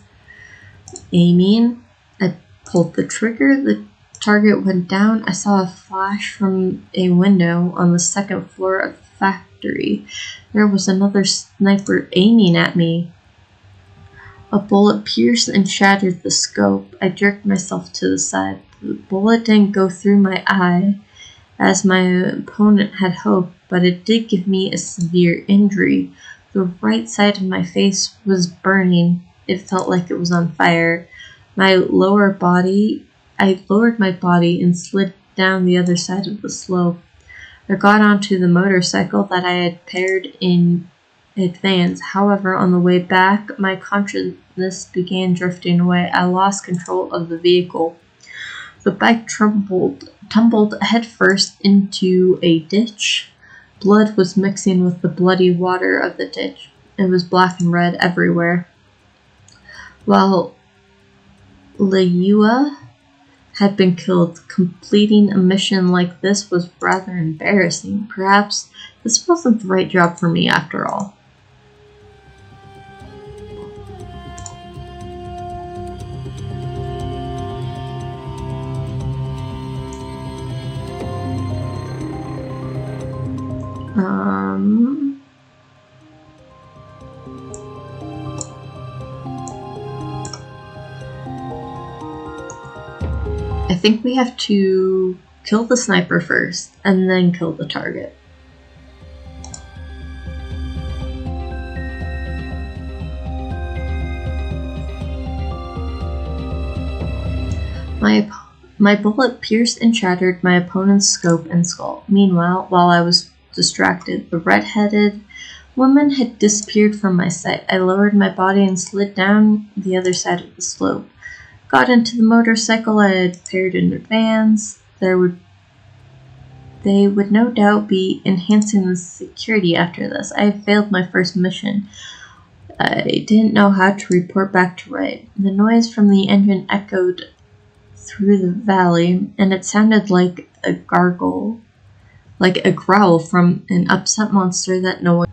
Aiming. I pulled the trigger. The target went down. I saw a flash from a window on the second floor of the factory. There was another sniper aiming at me. A bullet pierced and shattered the scope. I jerked myself to the side. The bullet didn't go through my eye, as my opponent had hoped, but it did give me a severe injury. The right side of my face was burning. It felt like it was on fire. I lowered my body and slid down the other side of the slope. I got onto the motorcycle that I had paired in advance. However, on the way back, my consciousness darkness began drifting away, I lost control of the vehicle. The bike tumbled headfirst into a ditch. Blood was mixing with the bloody water of the ditch. It was black and red everywhere. While Leua had been killed, completing a mission like this was rather embarrassing. Perhaps this wasn't the right job for me after all. I think we have to kill the sniper first, and then kill the target. My bullet pierced and shattered my opponent's scope and skull. Meanwhile, while I was distracted, the red-headed woman had disappeared from my sight. I lowered my body and slid down the other side of the slope. Got into the motorcycle I had prepared in advance. They would no doubt be enhancing the security after this. I had failed my first mission. I didn't know how to report back to Ray. The noise from the engine echoed through the valley, and it sounded like a gargle, like a growl from an upset monster that no one.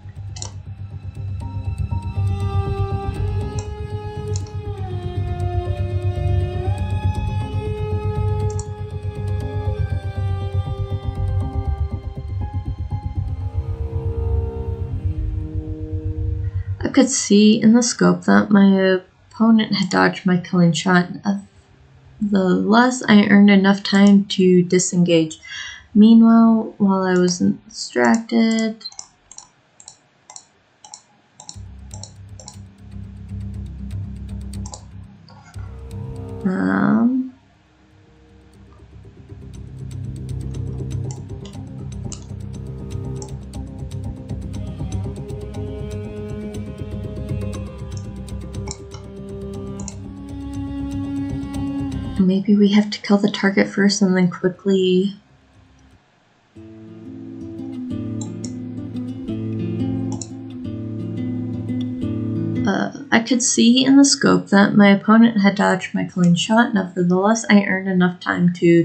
I could see in the scope that my opponent had dodged my killing shot. Thus, I earned enough time to disengage. Meanwhile, while I was distracted, maybe we have to kill the target first and then quickly. I could see in the scope that my opponent had dodged my clean shot. Nevertheless, I earned enough time to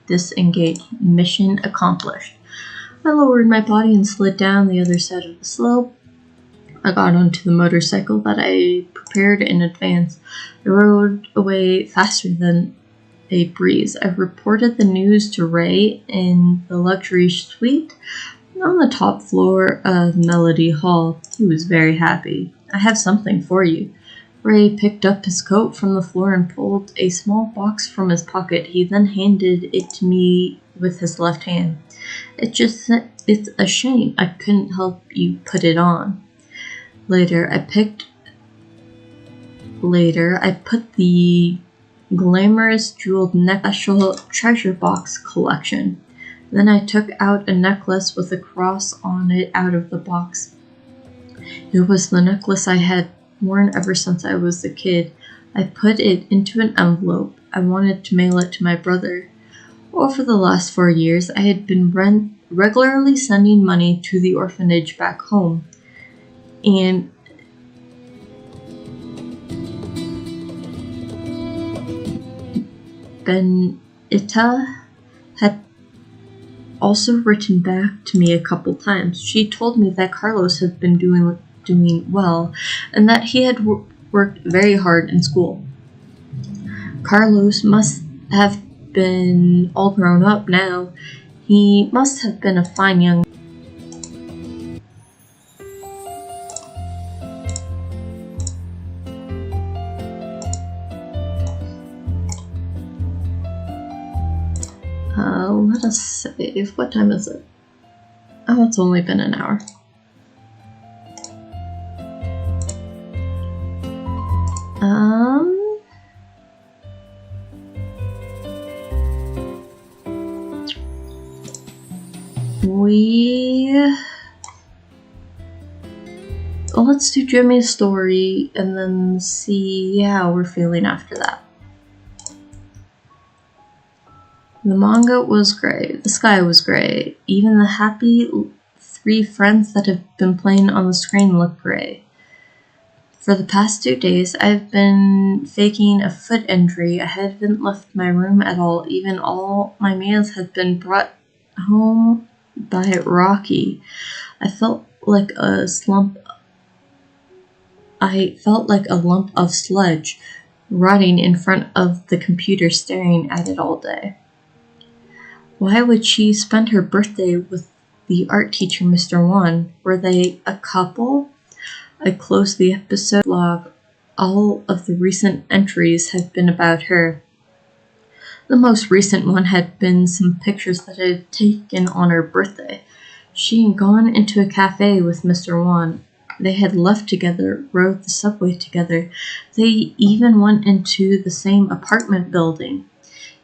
disengage. Mission accomplished. I lowered my body and slid down the other side of the slope. I got onto the motorcycle that I prepared in advance. I rode away faster than a breeze. I reported the news to Ray in the luxury suite on the top floor of Melody Hall. He was very happy. I have something for you. Ray picked up his coat from the floor and pulled a small box from his pocket. He then handed it to me with his left hand. It's a shame I couldn't help you put it on. Later, I put the glamorous jeweled special treasure box collection. Then I took out a necklace with a cross on it out of the box. It was the necklace I had worn ever since I was a kid. I put it into an envelope. I wanted to mail it to my brother. Over the last 4 years, I had been regularly sending money to the orphanage back home. And Benita had also written back to me a couple times. She told me that Carlos had been doing well and that he had worked very hard in school. Carlos must have been all grown up now. He must have been a fine young let us save. What time is it? Oh, it's only been an hour. let's do Jimmy's story and then see how we're feeling after that. The manga was great, the sky was great, even the happy 3 friends that have been playing on the screen look great. For the past 2 days, I've been faking a foot injury. I hadn't left my room at all. Even all my meals had been brought home by Rocky. I felt like a lump of sludge rotting in front of the computer, staring at it all day. Why would she spend her birthday with the art teacher, Mr. Wan? Were they a couple? I closed the episode log. All of the recent entries had been about her. The most recent one had been some pictures that I had taken on her birthday. She had gone into a cafe with Mr. Wan. They had left together, rode the subway together. They even went into the same apartment building.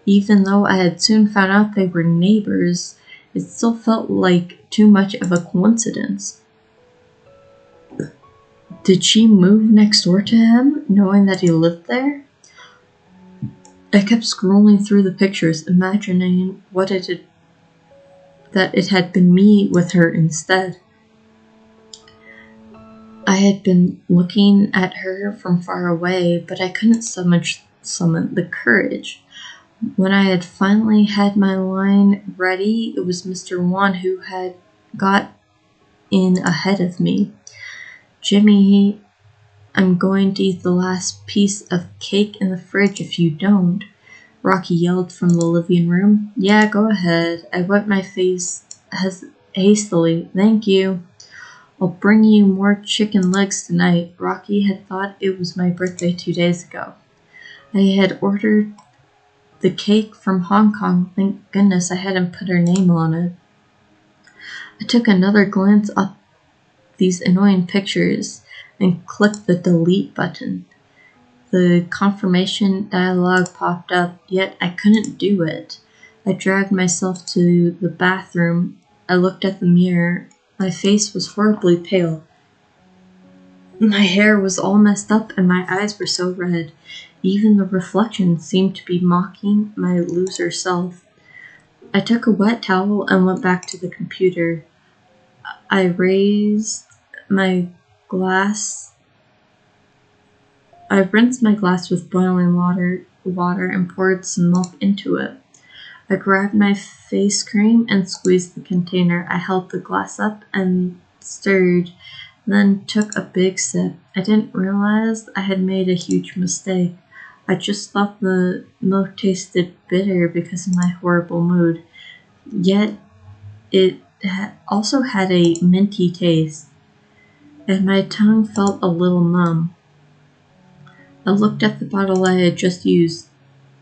Even though I had soon found out they were neighbors, it still felt like too much of a coincidence. Did she move next door to him, knowing that he lived there? I kept scrolling through the pictures, imagining that it had been me with her instead. I had been looking at her from far away, but I couldn't summon the courage. When I had finally had my line ready, it was Mr. Wan who had got in ahead of me. Jimmy, I'm going to eat the last piece of cake in the fridge if you don't, Rocky yelled from the living room. Yeah, go ahead. I wiped my face hastily. Thank you. I'll bring you more chicken legs tonight. Rocky had thought it was my birthday 2 days ago. I had ordered the cake from Hong Kong. Thank goodness I hadn't put her name on it. I took another glance at these annoying pictures and clicked the delete button. The confirmation dialog popped up, yet I couldn't do it. I dragged myself to the bathroom. I looked at the mirror. My face was horribly pale. My hair was all messed up and my eyes were so red. Even the reflection seemed to be mocking my loser self. I took a wet towel and went back to the computer. I rinsed my glass with boiling water and poured some milk into it. I grabbed my face cream and squeezed the container. I held the glass up and stirred, then took a big sip. I didn't realize I had made a huge mistake. I just thought the milk tasted bitter because of my horrible mood. Yet it also had a minty taste, and my tongue felt a little numb. I looked at the bottle I had just used.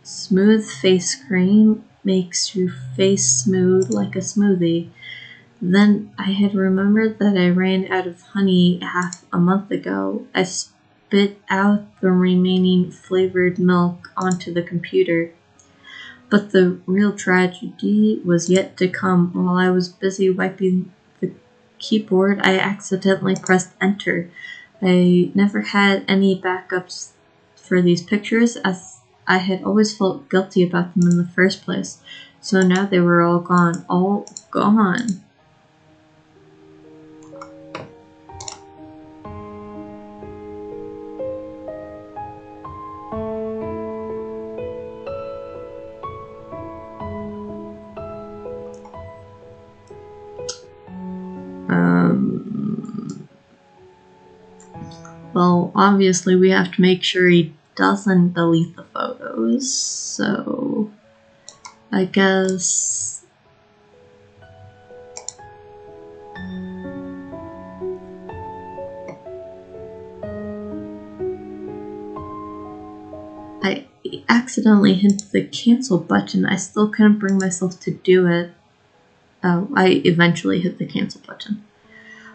Smooth face cream makes your face smooth like a smoothie. Then I had remembered that I ran out of honey half a month ago. I spit out the remaining flavored milk onto the computer. But the real tragedy was yet to come. While I was busy wiping the keyboard, I accidentally pressed enter. I never had any backups for these pictures, as I had always felt guilty about them in the first place. So now they were all gone. All gone. Well, obviously we have to make sure he doesn't delete the photos, so I guess I accidentally hit the cancel button. I still couldn't bring myself to do it. Oh, I eventually hit the cancel button.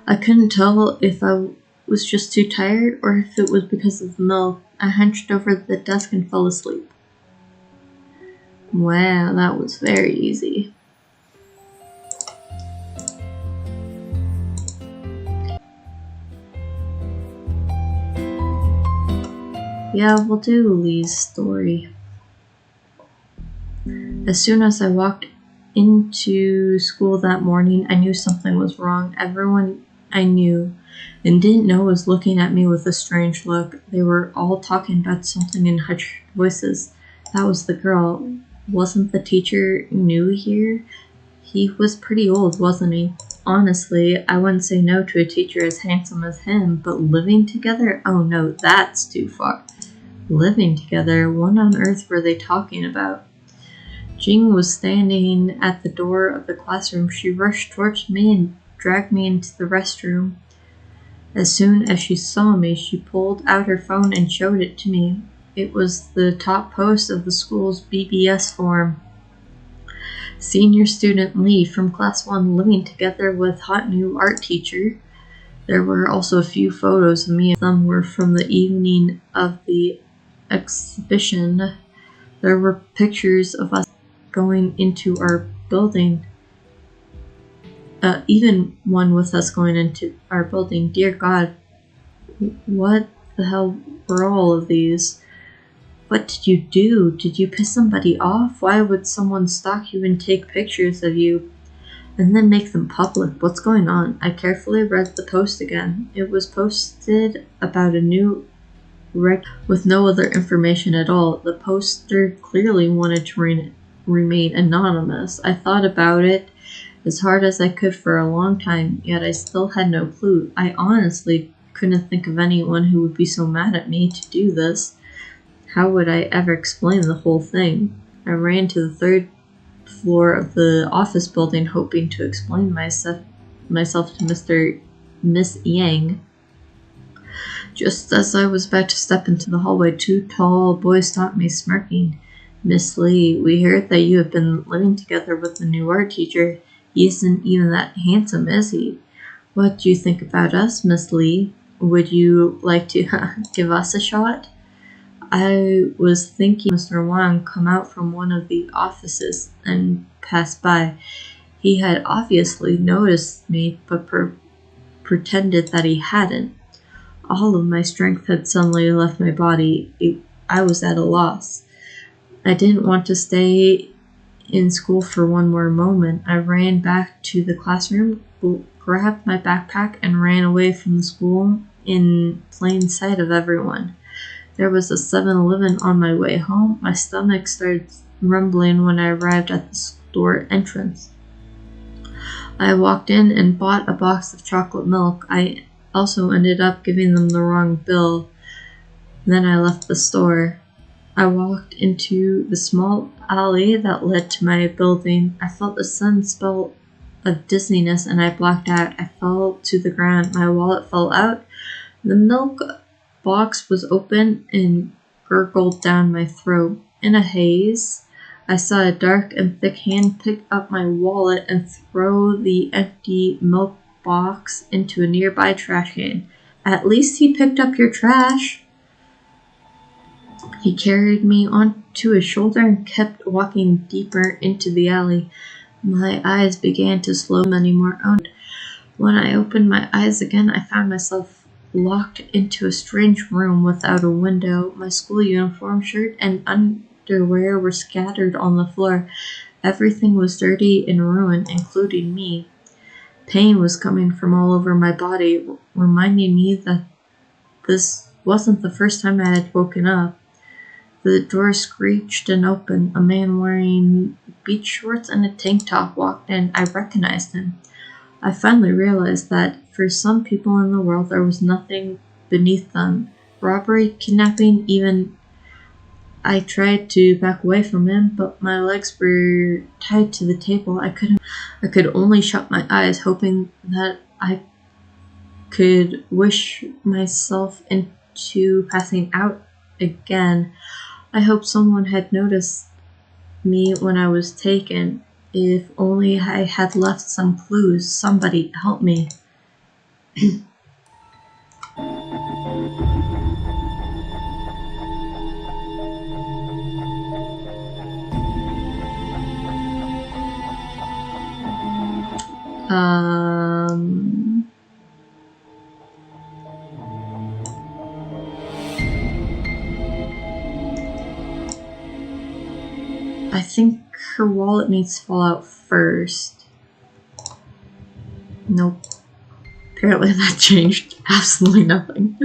I couldn't tell if I was just too tired or if it was because of the milk. I hunched over the desk and fell asleep. Wow, that was very easy. Yeah, we'll do Lee's story. As soon as I walked into school that morning, I knew something was wrong. Everyone I knew and didn't know was looking at me with a strange look. They were all talking about something in hushed voices. That was the girl. Wasn't the teacher new here? He was pretty old, wasn't he? Honestly, I wouldn't say no to a teacher as handsome as him, but living together? Oh no, that's too far. Living together? What on earth were they talking about? Jing was standing at the door of the classroom. She rushed towards me and dragged me into the restroom. As soon as she saw me, she pulled out her phone and showed it to me. It was the top post of the school's BBS forum. Senior student Lee from class 1 living together with hot new art teacher. There were also a few photos of me. Some were from the evening of the exhibition. There were pictures of us going into our building. Even one with us going into our building. Dear God, what the hell were all of these? What did you do? Did you piss somebody off? Why would someone stalk you and take pictures of you and then make them public? What's going on? I carefully read the post again. It was posted about a new with no other information at all. The poster clearly wanted to remain anonymous. I thought about it as hard as I could for a long time, yet I still had no clue. I honestly couldn't think of anyone who would be so mad at me to do this. How would I ever explain the whole thing? I ran to the 3rd floor of the office building, hoping to explain myself to Miss Yang. Just as I was about to step into the hallway, 2 tall boys stopped me, smirking. Miss Lee, we heard that you have been living together with the new art teacher. He isn't even that handsome, is he? What do you think about us, Miss Lee? Would you like to give us a shot? I was thinking Mr. Wang come out from one of the offices and pass by. He had obviously noticed me, but pretended that he hadn't. All of my strength had suddenly left my body. I was at a loss. I didn't want to stay in school for one more moment. I ran back to the classroom, grabbed my backpack, and ran away from the school in plain sight of everyone. There was a 7-Eleven on my way home. My stomach started rumbling when I arrived at the store entrance. I walked in and bought a box of chocolate milk. I also ended up giving them the wrong bill. Then I left the store. I walked into the small alley that led to my building. I felt a sudden spell of dizziness and I blacked out. I fell to the ground. My wallet fell out. The milk box was open and gurgled down my throat. In a haze, I saw a dark and thick hand pick up my wallet and throw the empty milk box into a nearby trash can. At least he picked up your trash. He carried me onto his shoulder and kept walking deeper into the alley. My eyes began to slow anymore. When I opened my eyes again, I found myself locked into a strange room without a window. My school uniform, shirt, and underwear were scattered on the floor. Everything was dirty and ruined, including me. Pain was coming from all over my body, reminding me that this wasn't the first time I had woken up. The door screeched and opened. A man wearing beach shorts and a tank top walked in. I recognized him. I finally realized that for some people in the world there was nothing beneath them. Robbery, kidnapping, even. I tried to back away from him, but my legs were tied to the table. I could only shut my eyes, hoping that I could wish myself into passing out again. I hope someone had noticed me when I was taken. If only I had left some clues. Somebody help me. think her wallet needs to fall out first. Nope. Apparently that changed absolutely nothing.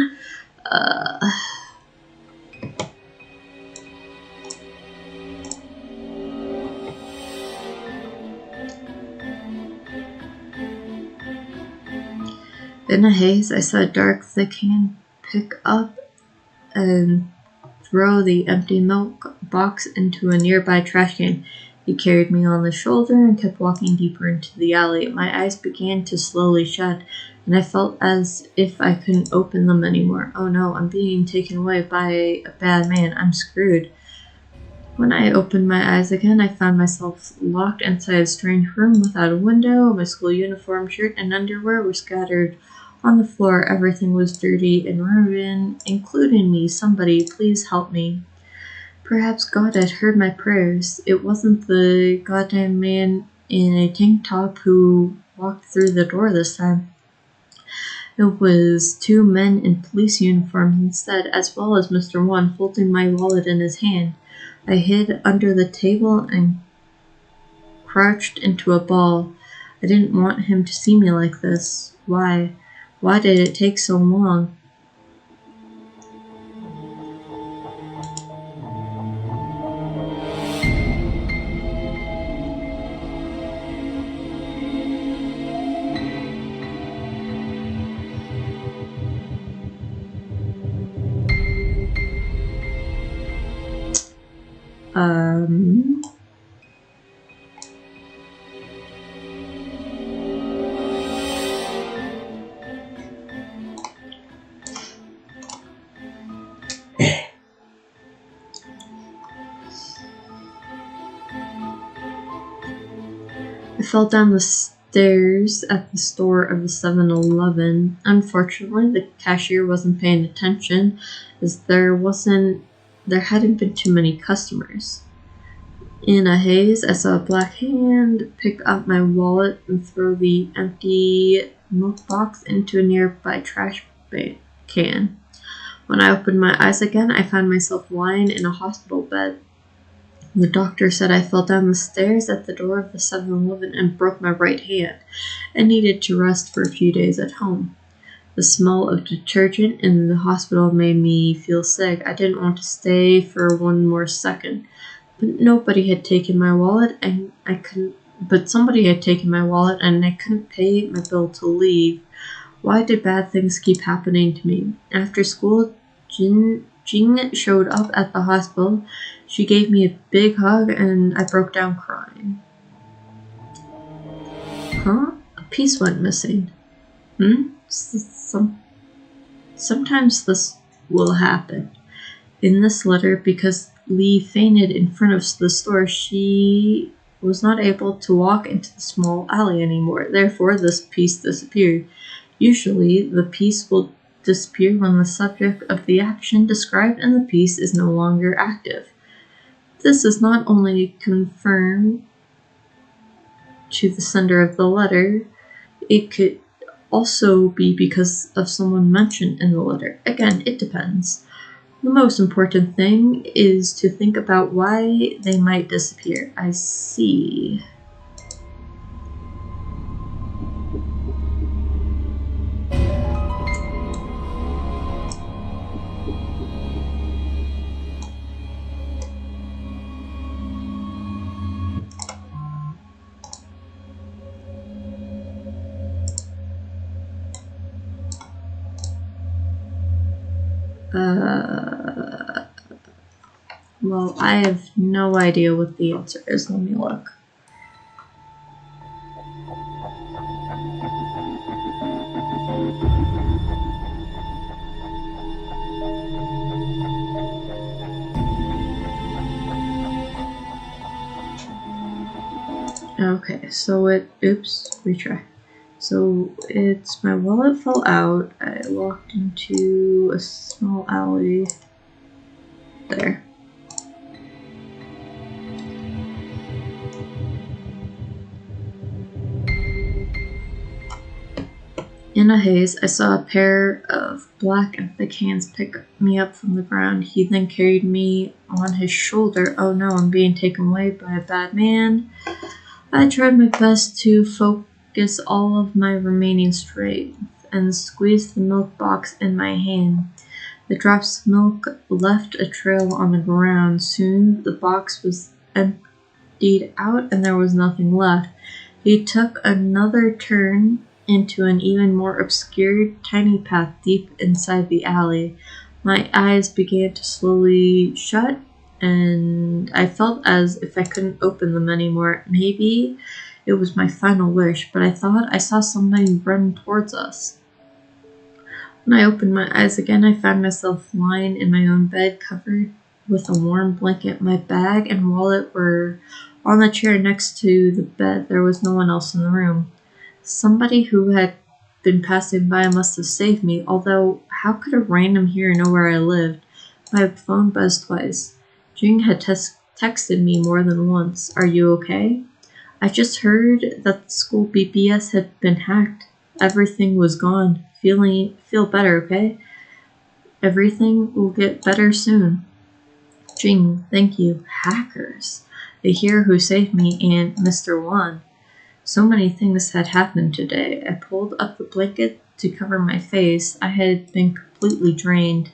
In a haze, I saw a dark, thick hand pick up and throw the empty milk box into a nearby trash can. He carried me on the shoulder and kept walking deeper into the alley. My eyes began to slowly shut, and I felt as if I couldn't open them anymore. Oh no, I'm being taken away by a bad man. I'm screwed. When I opened my eyes again, I found myself locked inside a strange room without a window. My school uniform, shirt, and underwear were scattered on the floor. Everything was dirty and ruined, including me. Somebody, please help me. Perhaps God had heard my prayers. It wasn't the goddamn man in a tank top who walked through the door this time. It was two men in police uniforms instead, as well as Mr. One holding my wallet in his hand. I hid under the table and crouched into a ball. I didn't want him to see me like this. Why? Why did it take so long? I fell down the stairs at the store of the 7-Eleven. Unfortunately, the cashier wasn't paying attention, as there hadn't been too many customers. In a haze, I saw a black hand pick up my wallet and throw the empty milk box into a nearby trash can. When I opened my eyes again, I found myself lying in a hospital bed. The doctor said I fell down the stairs at the door of the 7-Eleven and broke my right hand. I needed to rest for a few days at home. The smell of detergent in the hospital made me feel sick. I didn't want to stay for one more second. But somebody had taken my wallet and I couldn't pay my bill to leave. Why did bad things keep happening to me? After school, Jing showed up at the hospital. She gave me a big hug and I broke down crying. Huh? A piece went missing. Sometimes this will happen. In this letter, because Lee fainted in front of the store, she was not able to walk into the small alley anymore. Therefore, this piece disappeared. Usually, the piece will disappear when the subject of the action described in the piece is no longer active. This is not only confirmed to the sender of the letter, it could also be because of someone mentioned in the letter. Again, it depends. The most important thing is to think about why they might disappear. I see. Well, I have no idea what the answer is. Let me look. Okay, so retry. So it's my wallet fell out. I walked into a small alley. There. In a haze, I saw a pair of black and thick hands pick me up from the ground. He then carried me on his shoulder. Oh no, I'm being taken away by a bad man. I tried my best to focus all of my remaining strength and squeezed the milk box in my hand. The drops of milk left a trail on the ground. Soon the box was emptied out and there was nothing left. He took another turn into an even more obscured, tiny path deep inside the alley. My eyes began to slowly shut, and I felt as if I couldn't open them anymore. Maybe it was my final wish, but I thought I saw somebody run towards us. When I opened my eyes again, I found myself lying in my own bed, covered with a warm blanket. My bag and wallet were on the chair next to the bed. There was no one else in the room. Somebody who had been passing by must have saved me, although how could a random here know where I lived? My phone buzzed twice. Jing had texted me more than once. Are you okay? I just heard that the school BBS had been hacked. Everything was gone. Feel better, okay? Everything will get better soon. Jing, thank you. Hackers. The hero who saved me and Mr. Wan. So many things had happened today. I pulled up the blanket to cover my face. I had been completely drained.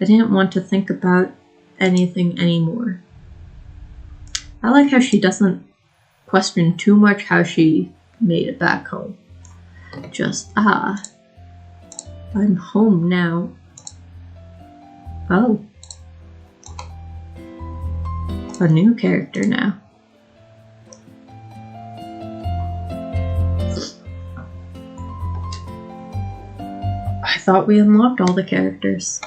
I didn't want to think about anything anymore. I like how she doesn't question too much how she made it back home. Just, I'm home now. Oh. A new character now. I thought we unlocked all the characters.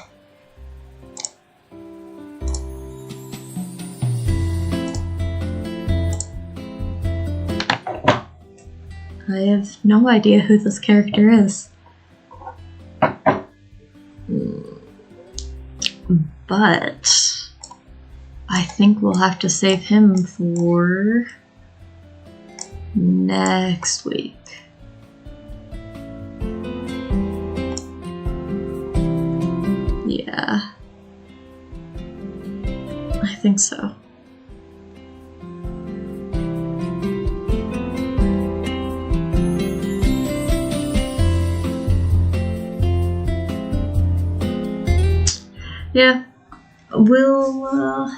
I have no idea who this character is. But I think we'll have to save him for next week. Yeah, I think so. Yeah, we'll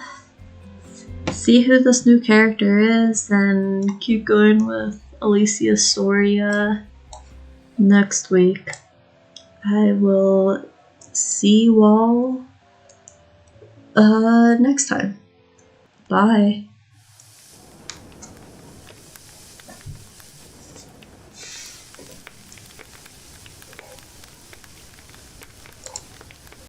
see who this new character is and keep going with Alicia's story next week. I will see you all next time. Bye.